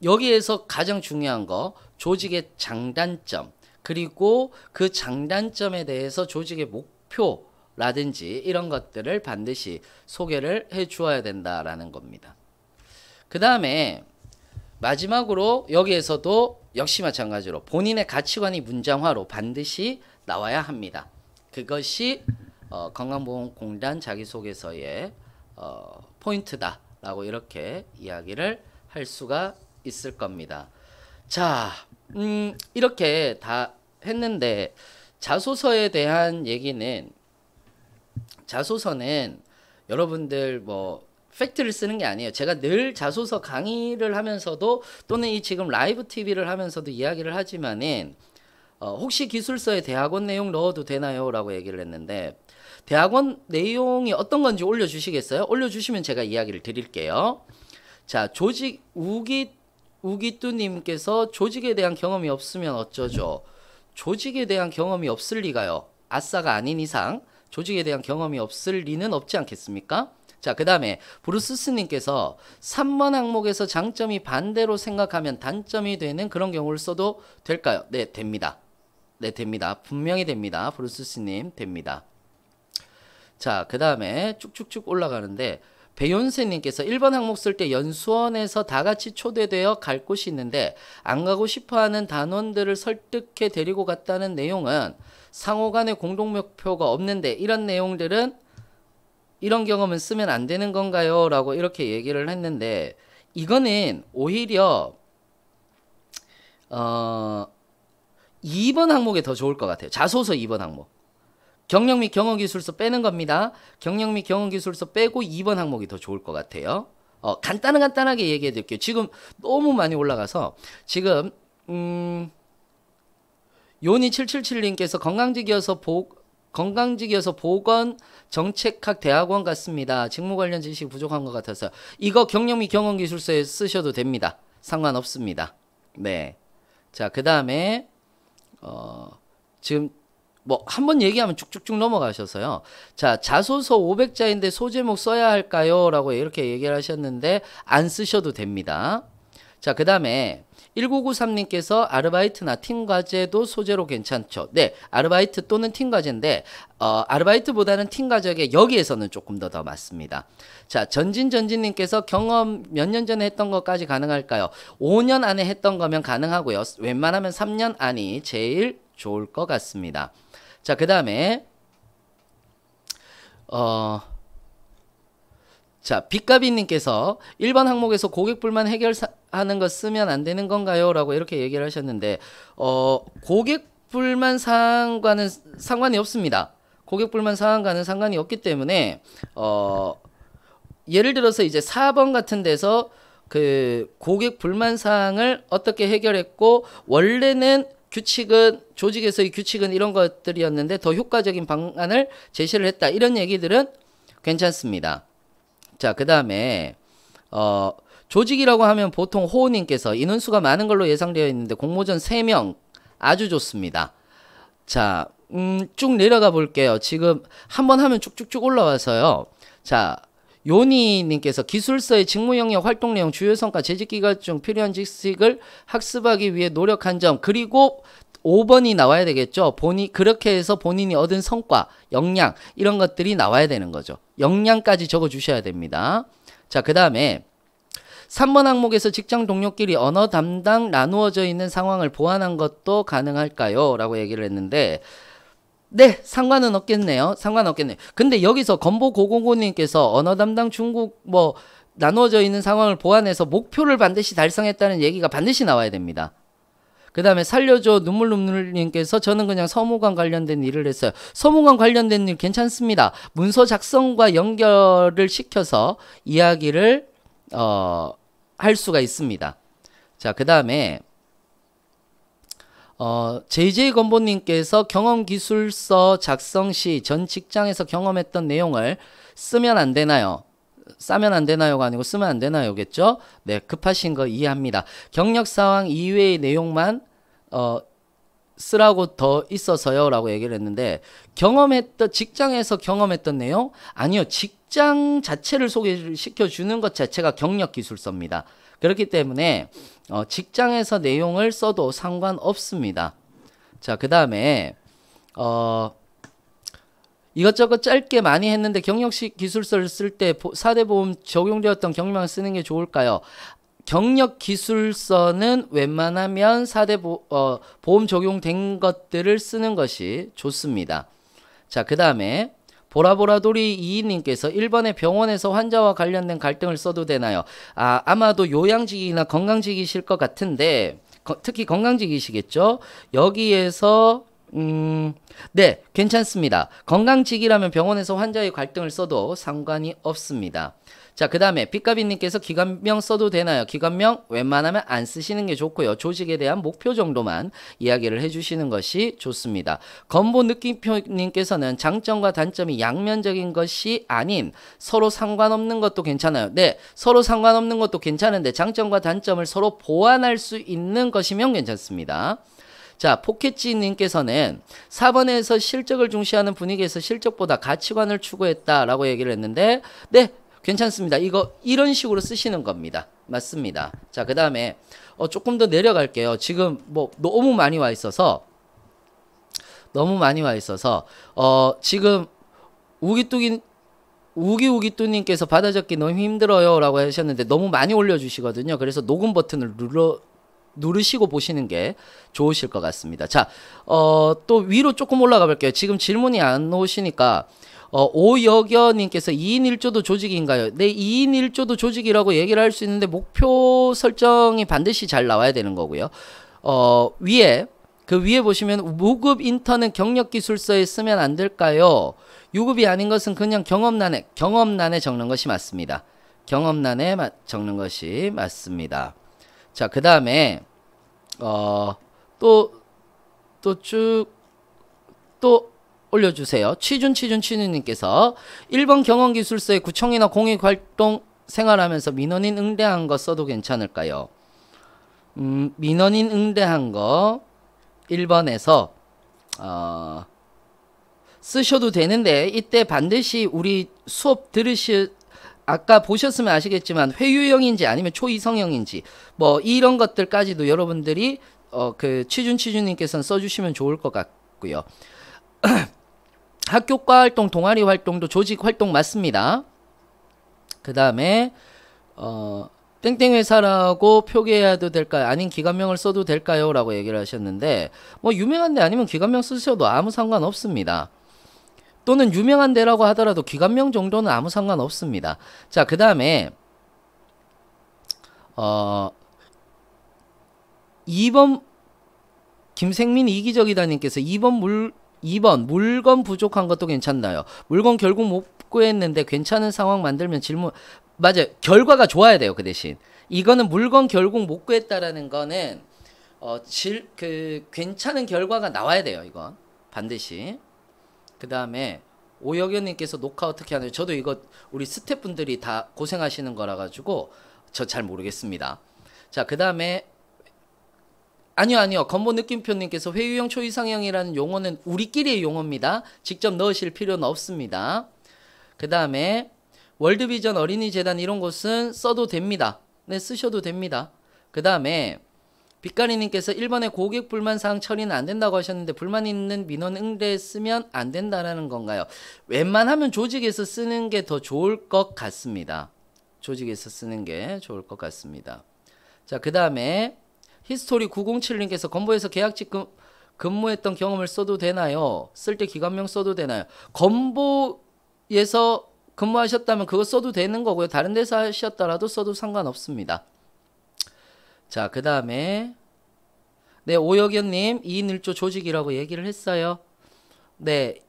A: 여기에서 가장 중요한 거 조직의 장단점. 그리고 그 장단점에 대해서 조직의 목표라든지 이런 것들을 반드시 소개를 해 주어야 된다라는 겁니다. 그 다음에 마지막으로 여기에서도 역시 마찬가지로 본인의 가치관이 문장화로 반드시 나와야 합니다. 그것이 건강보험공단 자기소개서의 포인트다라고 이렇게 이야기를 할 수가 있을 겁니다. 자, 이렇게 다 했는데 자소서에 대한 얘기는 자소서는 여러분들 뭐 팩트를 쓰는 게 아니에요. 제가 늘 자소서 강의를 하면서도 또는 이 지금 라이브 TV를 하면서도 이야기를 하지만은 혹시 기술서에 대학원 내용 넣어도 되나요? 라고 얘기를 했는데 대학원 내용이 어떤 건지 올려주시겠어요? 올려주시면 제가 이야기를 드릴게요. 자, 조직 우기뚜님께서 조직에 대한 경험이 없으면 어쩌죠? 조직에 대한 경험이 없을 리가요. 아싸가 아닌 이상 조직에 대한 경험이 없을 리는 없지 않겠습니까? 자, 그 다음에 브루스스님께서 3번 항목에서 장점이 반대로 생각하면 단점이 되는 그런 경우를 써도 될까요? 네, 됩니다. 네, 됩니다. 분명히 됩니다. 브루스스님, 됩니다. 자, 그 다음에 쭉쭉쭉 올라가는데 배윤세님께서 1번 항목 쓸 때 연수원에서 다 같이 초대되어 갈 곳이 있는데 안 가고 싶어하는 단원들을 설득해 데리고 갔다는 내용은 상호 간의 공동 목표가 없는데 이런 내용들은 이런 경험은 쓰면 안 되는 건가요? 라고 이렇게 얘기를 했는데 이거는 오히려 2번 항목에 더 좋을 것 같아요. 자소서 2번 항목. 경력 및 경험기술서 빼는 겁니다. 경력 및 경험기술서 빼고 2번 항목이 더 좋을 것 같아요. 간단하게 얘기해 드릴게요. 지금 너무 많이 올라가서 지금 요니777님께서 건강직이어서 보건정책학 대학원 같습니다. 직무 관련 지식 부족한 것 같아서 이거 경력 및 경험기술서에 쓰셔도 됩니다. 상관없습니다. 네. 자, 그 다음에 지금 뭐 한 번 얘기하면 쭉쭉쭉 넘어가셔서요. 자, 자소서 500자인데 소제목 써야 할까요? 라고 이렇게 얘기를 하셨는데 안 쓰셔도 됩니다. 자, 그 다음에 1993님께서 아르바이트나 팀과제도 소재로 괜찮죠. 네, 아르바이트 또는 팀과제인데 아르바이트보다는 팀과제에 여기에서는 조금 더 맞습니다. 자, 전진님께서 경험 몇 년 전에 했던 것까지 가능할까요? 5년 안에 했던 거면 가능하고요. 웬만하면 3년 안이 제일 좋을 것 같습니다. 자, 그 다음에 자, 빗가비님께서 1번 항목에서 고객 불만 해결하는 거 쓰면 안 되는 건가요? 라고 이렇게 얘기를 하셨는데 고객 불만 사항과는 상관이 없습니다. 고객 불만 사항과는 상관이 없기 때문에 예를 들어서 이제 4번 같은 데서 그 고객 불만 사항을 어떻게 해결했고 원래는 규칙은 조직에서의 규칙은 이런 것들이었는데 더 효과적인 방안을 제시를 했다. 이런 얘기들은 괜찮습니다. 자, 그 다음에 조직이라고 하면 보통 호우님께서 인원수가 많은 걸로 예상되어 있는데 공모전 3명 아주 좋습니다. 자, 쭉 내려가 볼게요. 지금 한번 하면 쭉쭉쭉 올라와서요. 자, 요니님께서 기술서의 직무 영역, 활동 내용, 주요 성과, 재직 기간 중 필요한 지식을 학습하기 위해 노력한 점, 그리고 5번이 나와야 되겠죠. 그렇게 해서 본인이 얻은 성과, 역량 이런 것들이 나와야 되는 거죠. 역량까지 적어 주셔야 됩니다. 자, 그 다음에 3번 항목에서 직장 동료끼리 언어 담당 나누어져 있는 상황을 보완한 것도 가능할까요? 라고 얘기를 했는데 네, 상관은 없겠네요. 상관없겠네요. 근데 여기서 건보 909님께서 언어 담당 중국 뭐 나누어져 있는 상황을 보완해서 목표를 반드시 달성했다는 얘기가 반드시 나와야 됩니다. 그 다음에 살려줘 눈물님께서 저는 그냥 서무관 관련된 일을 했어요. 서무관 관련된 일 괜찮습니다. 문서 작성과 연결을 시켜서 이야기를 할 수가 있습니다. 자, 그 다음에 JJ 건보님께서 경험기술서 작성 시 전 직장에서 경험했던 내용을 쓰면 안 되나요? 싸면 안 되나요가 아니고 쓰면 안 되나요겠죠? 네, 급하신 거 이해합니다. 경력 상황 이외의 내용만 쓰라고 더 있어서요 라고 얘기를 했는데, 직장에서 경험했던 내용? 아니요, 직장 자체를 소개를 시켜주는 것 자체가 경력기술서입니다. 그렇기 때문에 직장에서 내용을 써도 상관없습니다. 자, 그 다음에 이것저것 짧게 많이 했는데 경력식 기술서를 쓸 때 4대 보험 적용되었던 경력만 쓰는 게 좋을까요? 경력 기술서는 웬만하면 4대 보험 적용된 것들을 쓰는 것이 좋습니다. 자, 그 다음에 보라보라돌이 이인님께서 1번에 병원에서 환자와 관련된 갈등을 써도 되나요? 아마도 요양직이나 건강직이실 것 같은데, 특히 건강직이시겠죠? 여기에서 네, 괜찮습니다. 건강직이라면 병원에서 환자의 갈등을 써도 상관이 없습니다. 자, 그 다음에 삐까비님께서 기관명 써도 되나요? 기관명 웬만하면 안 쓰시는 게 좋고요. 조직에 대한 목표 정도만 이야기를 해주시는 것이 좋습니다. 건보 느낌표님께서는 장점과 단점이 양면적인 것이 아닌 서로 상관없는 것도 괜찮아요. 네, 서로 상관없는 것도 괜찮은데 장점과 단점을 서로 보완할 수 있는 것이면 괜찮습니다. 자, 포켓지님께서는 4번에서 실적을 중시하는 분위기에서 실적보다 가치관을 추구했다라고 얘기를 했는데, 네, 괜찮습니다. 이런 식으로 쓰시는 겁니다. 맞습니다. 자, 그 다음에 조금 더 내려갈게요. 지금 뭐 너무 많이 와 있어서 지금 우기우기뚜님께서 받아적기 너무 힘들어요 라고 하셨는데 너무 많이 올려주시거든요. 그래서 녹음 버튼을 누르시고 보시는 게 좋으실 것 같습니다. 자, 또 위로 조금 올라가 볼게요. 지금 질문이 안 오시니까 오여겨님께서 2인 1조도 조직인가요? 네, 2인 1조도 조직이라고 얘기를 할 수 있는데 목표 설정이 반드시 잘 나와야 되는 거고요. 위에 보시면 무급 인턴은 경력기술서에 쓰면 안 될까요? 유급이 아닌 것은 그냥 경험란에 적는 것이 맞습니다. 경험란에 적는 것이 맞습니다. 자, 그 다음에 또 올려주세요. 취준님께서 1번 경험기술서에 구청이나 공익활동 생활하면서 민원인 응대한 거 써도 괜찮을까요? 민원인 응대한 거 1번에서 쓰셔도 되는데, 이때 반드시 우리 수업 아까 보셨으면 아시겠지만 회유형인지 아니면 초이성형인지 뭐 이런 것들까지도 여러분들이 취준님께서는 써주시면 좋을 것 같고요. 학교과 활동, 동아리 활동도 조직 활동 맞습니다. 그 다음에 땡땡 회사라고 표기해야도 될까요? 아닌 기관명을 써도 될까요? 라고 얘기를 하셨는데, 뭐 유명한 데 아니면 기관명 쓰셔도 아무 상관없습니다. 또는 유명한 데라고 하더라도 기관명 정도는 아무 상관없습니다. 자, 그 다음에 2번 김생민 이기적이다님께서 2번 물건 부족한 것도 괜찮나요? 물건 결국 못 구했는데 괜찮은 상황 만들면 질문. 맞아요. 결과가 좋아야 돼요. 그 대신 이거는 물건 결국 못 구했다라는 거는 괜찮은 결과가 나와야 돼요. 이건 반드시. 그 다음에 오혁연님께서 녹화 어떻게 하나요? 저도 이거 우리 스태프분들이 다 고생하시는 거라 가지고 저 잘 모르겠습니다. 자, 그 다음에 아니요. 건보 느낌표님께서 회유형 초이상형이라는 용어는 우리끼리의 용어입니다. 직접 넣으실 필요는 없습니다. 그 다음에 월드비전 어린이재단 이런 곳은 써도 됩니다. 네, 쓰셔도 됩니다. 그 다음에 빛가리님께서 1번에 고객 불만 사항 처리는 안 된다고 하셨는데 불만 있는 민원 응대 쓰면 안 된다라는 건가요? 웬만하면 조직에서 쓰는 게 더 좋을 것 같습니다. 조직에서 쓰는 게 좋을 것 같습니다. 자, 그 다음에 히스토리 907님께서 건보에서 계약직 근무했던 경험을 써도 되나요? 쓸 때 기관명 써도 되나요? 건보에서 근무하셨다면 그거 써도 되는 거고요. 다른 데서 하셨더라도 써도 상관없습니다. 자, 그 다음에 네, 오혁연님 2인 1조 조직이라고 얘기를 했어요. 네,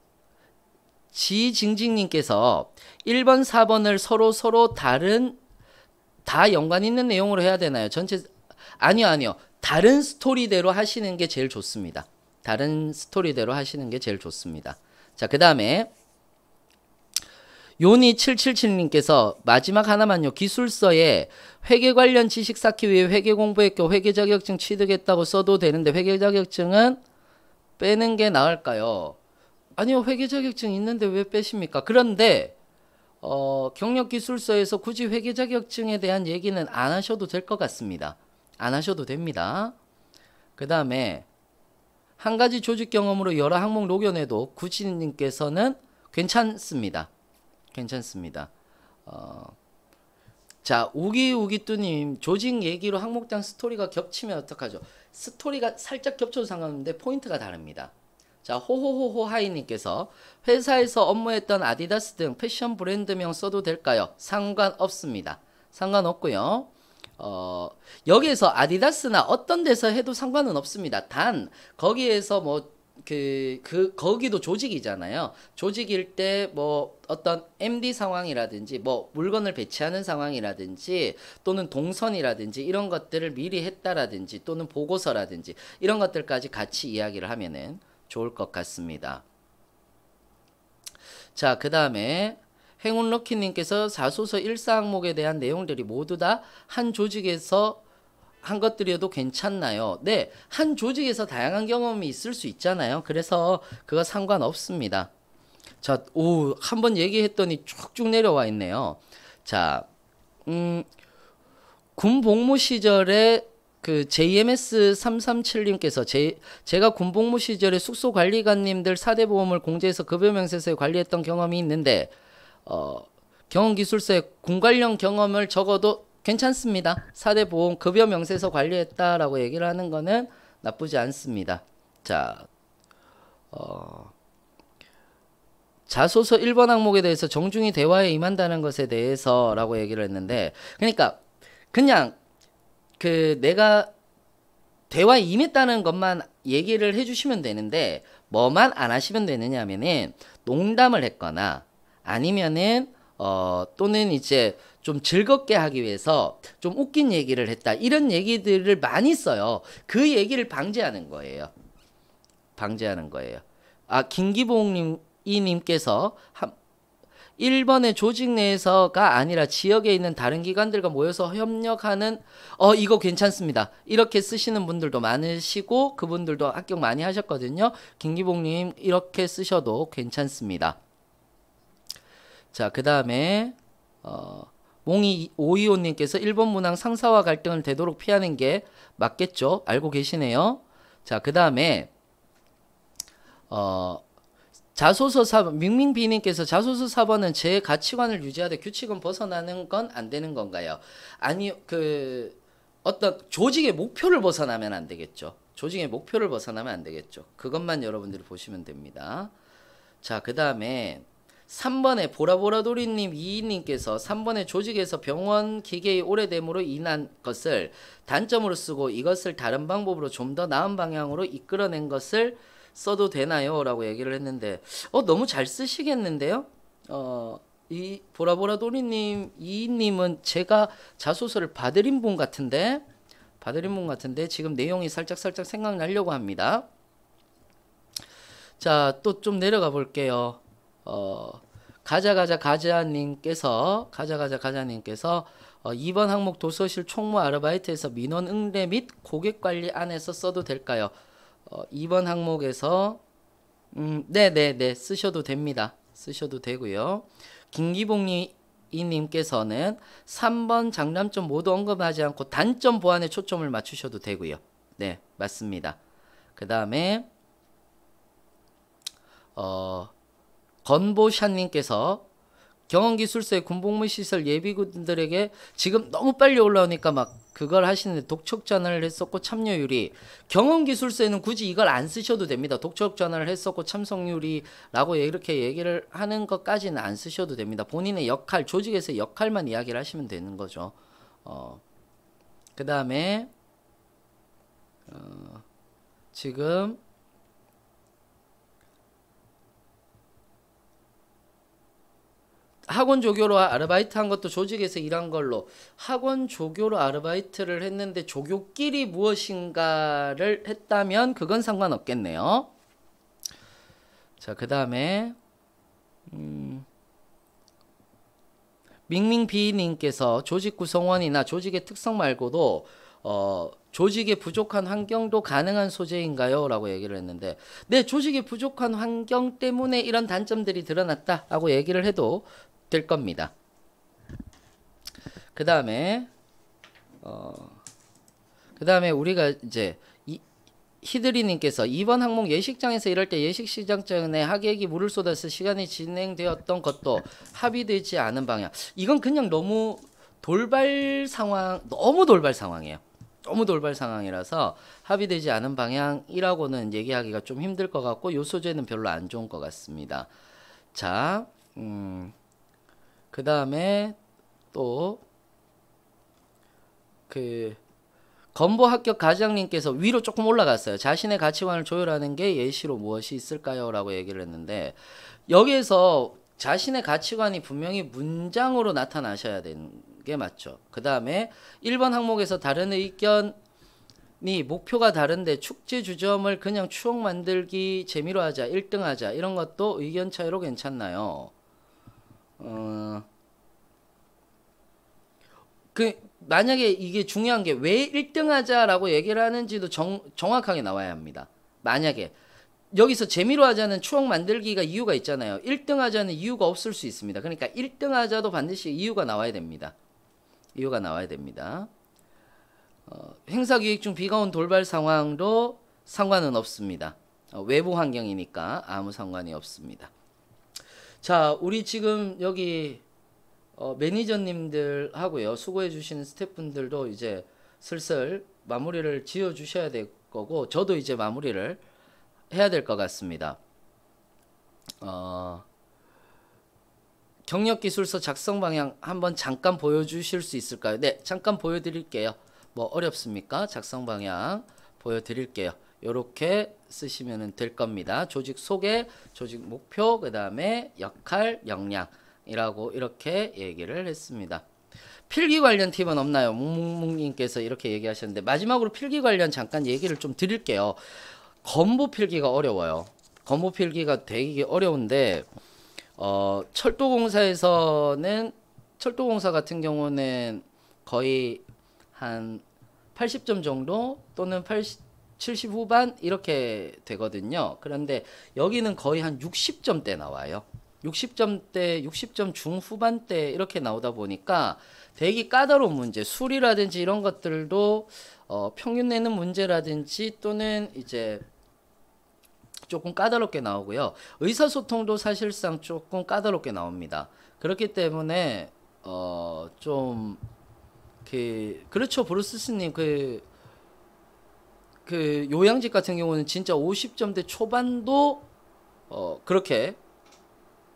A: 지징징님께서 1번, 4번을 서로 다른 다 연관 있는 내용으로 해야 되나요? 전체 아니요. 다른 스토리대로 하시는 게 제일 좋습니다. 다른 스토리대로 하시는 게 제일 좋습니다. 자, 그 다음에 요니777님께서 마지막 하나만요. 기술서에 회계 관련 지식 쌓기 위해 회계 공부했고 회계 자격증 취득했다고 써도 되는데 회계 자격증은 빼는 게 나을까요? 아니요. 회계 자격증 있는데 왜 빼십니까? 그런데 경력기술서에서 굳이 회계 자격증에 대한 얘기는 안 하셔도 될 것 같습니다. 안 하셔도 됩니다. 그 다음에 한 가지 조직 경험으로 여러 항목 녹여내도 구치님께서는 괜찮습니다. 괜찮습니다. 자, 우기뚜님 조직 얘기로 항목당 스토리가 겹치면 어떡하죠? 스토리가 살짝 겹쳐도 상관없는데 포인트가 다릅니다. 자, 호호호호하이님께서 회사에서 업무했던 아디다스 등 패션 브랜드명 써도 될까요? 상관없습니다. 상관없고요. 여기에서 아디다스나 어떤 데서 해도 상관은 없습니다. 단 거기에서 뭐 거기도 조직이잖아요. 조직일 때 뭐 어떤 MD 상황이라든지 뭐 물건을 배치하는 상황이라든지 또는 동선이라든지 이런 것들을 미리 했다라든지 또는 보고서라든지 이런 것들까지 같이 이야기를 하면은 좋을 것 같습니다. 자, 그 다음에 행운럭키님께서 자소서 1사항목에 대한 내용들이 모두 다 한 조직에서 한 것들이어도 괜찮나요? 네, 한 조직에서 다양한 경험이 있을 수 있잖아요. 그래서 그거 상관없습니다. 자, 한번 얘기했더니 쭉쭉 내려와 있네요. 자, 군 복무 시절에 그 JMS 337님께서 제가 군 복무 시절에 숙소 관리관님들 4대 보험을 공제해서 급여 명세서에 관리했던 경험이 있는데 경험기술서에 군 관련 경험을 적어도 괜찮습니다. 4대 보험 급여 명세서 관리했다라고 얘기를 하는 거는 나쁘지 않습니다. 자, 자소서 1번 항목에 대해서 정중히 대화에 임한다는 것에 대해서라고 얘기를 했는데, 그러니까 그냥 내가 대화에 임했다는 것만 얘기를 해주시면 되는데 뭐만 안 하시면 되느냐 하면은 농담을 했거나 아니면은 또는 이제 좀 즐겁게 하기 위해서 좀 웃긴 얘기를 했다 이런 얘기들을 많이 써요. 그 얘기를 방지하는 거예요. 방지하는 거예요. 김기봉님 이님께서 1번의 조직 내에서가 아니라 지역에 있는 다른 기관들과 모여서 협력하는 이거 괜찮습니다. 이렇게 쓰시는 분들도 많으시고 그분들도 합격 많이 하셨거든요. 김기봉님 이렇게 쓰셔도 괜찮습니다. 자, 그 다음에 몽이 525님께서 1번 문항 상사와 갈등을 되도록 피하는 게 맞겠죠? 알고 계시네요. 자, 그 다음에 자소서 4번 밍밍비님께서 자소서 4번은 제 가치관을 유지하되 규칙은 벗어나는 건 안 되는 건가요? 아니, 어떤 조직의 목표를 벗어나면 안 되겠죠. 조직의 목표를 벗어나면 안 되겠죠. 그것만 여러분들이 보시면 됩니다. 자, 그 다음에 3번에 보라보라도리님 2인님께서 3번에 조직에서 병원 기계의 오래됨으로 인한 것을 단점으로 쓰고 이것을 다른 방법으로 좀 더 나은 방향으로 이끌어낸 것을 써도 되나요? 라고 얘기를 했는데 너무 잘 쓰시겠는데요? 이 보라보라도리님 2인님은 제가 자소서를 봐드린 분 같은데 지금 내용이 살짝 생각나려고 합니다. 자, 또 좀 내려가 볼게요. 가자님께서 2번 항목 도서실 총무 아르바이트에서 민원 응대 및 고객 관리 안에서 써도 될까요? 2번 항목에서 네네네 쓰셔도 됩니다. 쓰셔도 되고요. 김기봉님께서는 3번 장단점 모두 언급하지 않고 단점 보완에 초점을 맞추셔도 되고요. 네, 맞습니다. 그 다음에 건보샤님께서 경험기술서의 군복무시설 예비군들에게 지금 너무 빨리 올라오니까 막 그걸 하시는데 독촉 전화를 했었고 참여율이 경험기술서에는 굳이 이걸 안 쓰셔도 됩니다. 독촉 전화를 했었고 참석률이라고 이렇게 얘기를 하는 것까지는 안 쓰셔도 됩니다. 본인의 역할, 조직에서의 역할만 이야기를 하시면 되는 거죠. 그 다음에 지금 학원 조교로 아르바이트 한 것도 조직에서 일한 걸로 학원 조교로 아르바이트를 했는데 조교끼리 무엇인가를 했다면 그건 상관없겠네요. 자, 그 다음에 밍밍비님께서 조직 구성원이나 조직의 특성 말고도 조직의 부족한 환경도 가능한 소재인가요? 라고 얘기를 했는데 네, 조직의 부족한 환경 때문에 이런 단점들이 드러났다 라고 얘기를 해도 될 겁니다. 그 다음에 우리가 이제 히드리님께서 이번 항목 예식장에서 일할 때 예식시장장에 하객이 물을 쏟아서 시간이 진행되었던 것도 합의되지 않은 방향. 이건 그냥 너무 돌발 상황이에요. 너무 돌발 상황이라서 합의되지 않은 방향이라고는 얘기하기가 좀 힘들 것 같고 요 소재는 별로 안 좋은 것 같습니다. 자, 그 다음에 또 건보 합격 가장님께서 위로 조금 올라갔어요. 자신의 가치관을 조율하는 게 예시로 무엇이 있을까요? 라고 얘기를 했는데 여기에서 자신의 가치관이 분명히 문장으로 나타나셔야 되는 게 맞죠. 그 다음에 1번 항목에서 다른 의견이 목표가 다른데 축제 주점을 그냥 추억 만들기 재미로 하자, 1등 하자 이런 것도 의견 차이로 괜찮나요? 만약에 이게 중요한 게 왜 1등 하자라고 얘기를 하는지도 정확하게 나와야 합니다. 만약에 여기서 재미로 하자는 추억 만들기가 이유가 있잖아요. 1등 하자는 이유가 없을 수 있습니다. 그러니까 1등 하자도 반드시 이유가 나와야 됩니다. 이유가 나와야 됩니다. 행사 기획 중 비가 온 돌발 상황도 상관은 없습니다. 외부 환경이니까 아무 상관이 없습니다. 자, 우리 지금 여기 매니저님들 하고요. 수고해 주시는 스태프분들도 이제 슬슬 마무리를 지어 주셔야 될 거고 저도 이제 마무리를 해야 될 것 같습니다. 경력기술서 작성 방향 한번 잠깐 보여주실 수 있을까요? 네, 잠깐 보여드릴게요. 뭐 어렵습니까? 작성 방향 보여드릴게요. 요렇게 쓰시면 될 겁니다. 조직 소개, 조직 목표, 그 다음에 역할, 역량이라고 이렇게 얘기를 했습니다. 필기 관련 팁은 없나요? 묵묵묵님께서 이렇게 얘기하셨는데 마지막으로 필기 관련 잠깐 얘기를 좀 드릴게요. 건보 필기가 어려워요. 건보 필기가 되게 어려운데 철도공사 같은 경우는 거의 한 80점 정도 또는 70 후반 이렇게 되거든요. 그런데 여기는 거의 한 60점대 나와요. 60점 중후반대 이렇게 나오다 보니까 되게 까다로운 문제, 술이라든지 이런 것들도 평균 내는 문제라든지 또는 이제 조금 까다롭게 나오고요. 의사소통도 사실상 조금 까다롭게 나옵니다. 그렇기 때문에 좀 그렇죠, 브루스스님 그 요양직 같은 경우는 진짜 50점대 초반도 그렇게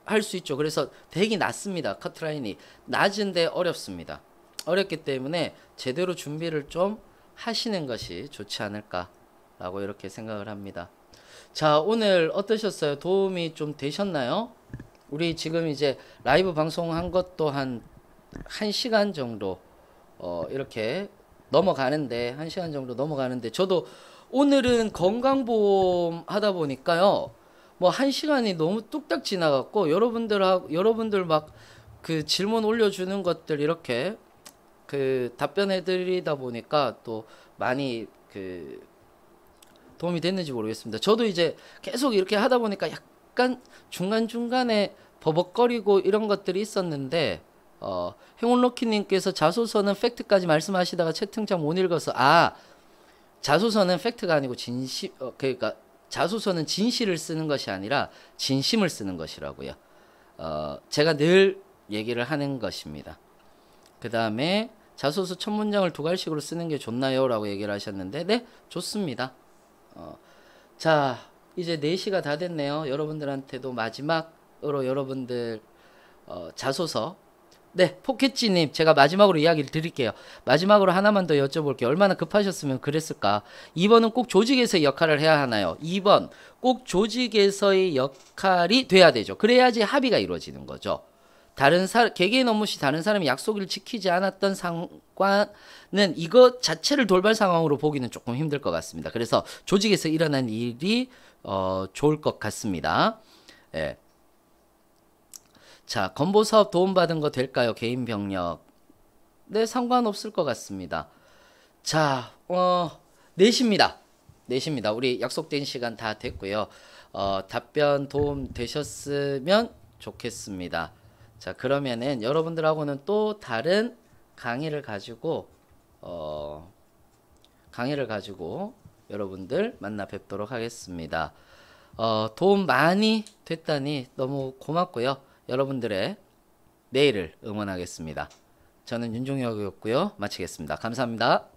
A: 할 수 있죠. 그래서 되게 낮습니다. 커트라인이 낮은데 어렵습니다. 어렵기 때문에 제대로 준비를 좀 하시는 것이 좋지 않을까라고 이렇게 생각을 합니다. 자, 오늘 어떠셨어요? 도움이 좀 되셨나요? 우리 지금 이제 라이브 방송한 것도 한 1시간 정도 이렇게 넘어가는데 1시간 정도 넘어가는데 저도 오늘은 건강보험 하다 보니까요. 뭐 1시간이 너무 뚝딱 지나갔고 여러분들 막 그 질문 올려주는 것들 이렇게 그 답변해드리다 보니까 또 많이 그 도움이 됐는지 모르겠습니다. 저도 이제 계속 이렇게 하다 보니까 약간 중간중간에 버벅거리고 이런 것들이 있었는데 행운럭키님께서 자소서는 팩트까지 말씀하시다가 채팅창 못 읽어서 자소서는 팩트가 아니고 진심 그러니까 자소서는 진실을 쓰는 것이 아니라 진심을 쓰는 것이라고요. 제가 늘 얘기를 하는 것입니다. 그 다음에 자소서 첫 문장을 두 갈식으로 쓰는 게 좋나요? 라고 얘기를 하셨는데 네, 좋습니다. 자, 이제 4시가 다 됐네요. 여러분들한테도 마지막으로 여러분들 자소서, 네, 포켓지님, 제가 마지막으로 이야기를 드릴게요. 마지막으로 하나만 더 여쭤볼게요. 얼마나 급하셨으면 그랬을까? 2번은 꼭 조직에서의 역할을 해야 하나요? 2번, 꼭 조직에서의 역할이 돼야 되죠. 그래야지 합의가 이루어지는 거죠. 개개인 업무 시 다른 사람이 약속을 지키지 않았던 상관은 이것 자체를 돌발 상황으로 보기는 조금 힘들 것 같습니다. 그래서 조직에서 일어난 일이 좋을 것 같습니다. 예. 자, 건보사업 도움받은 거 될까요? 개인 병력. 네, 상관없을 것 같습니다. 자, 4시입니다. 4시입니다. 우리 약속된 시간 다 됐고요. 답변 도움 되셨으면 좋겠습니다. 자, 그러면은 여러분들하고는 또 다른 강의를 가지고 여러분들 만나 뵙도록 하겠습니다. 도움 많이 됐다니 너무 고맙고요. 여러분들의 내일을 응원하겠습니다. 저는 윤종혁이었고요. 마치겠습니다. 감사합니다.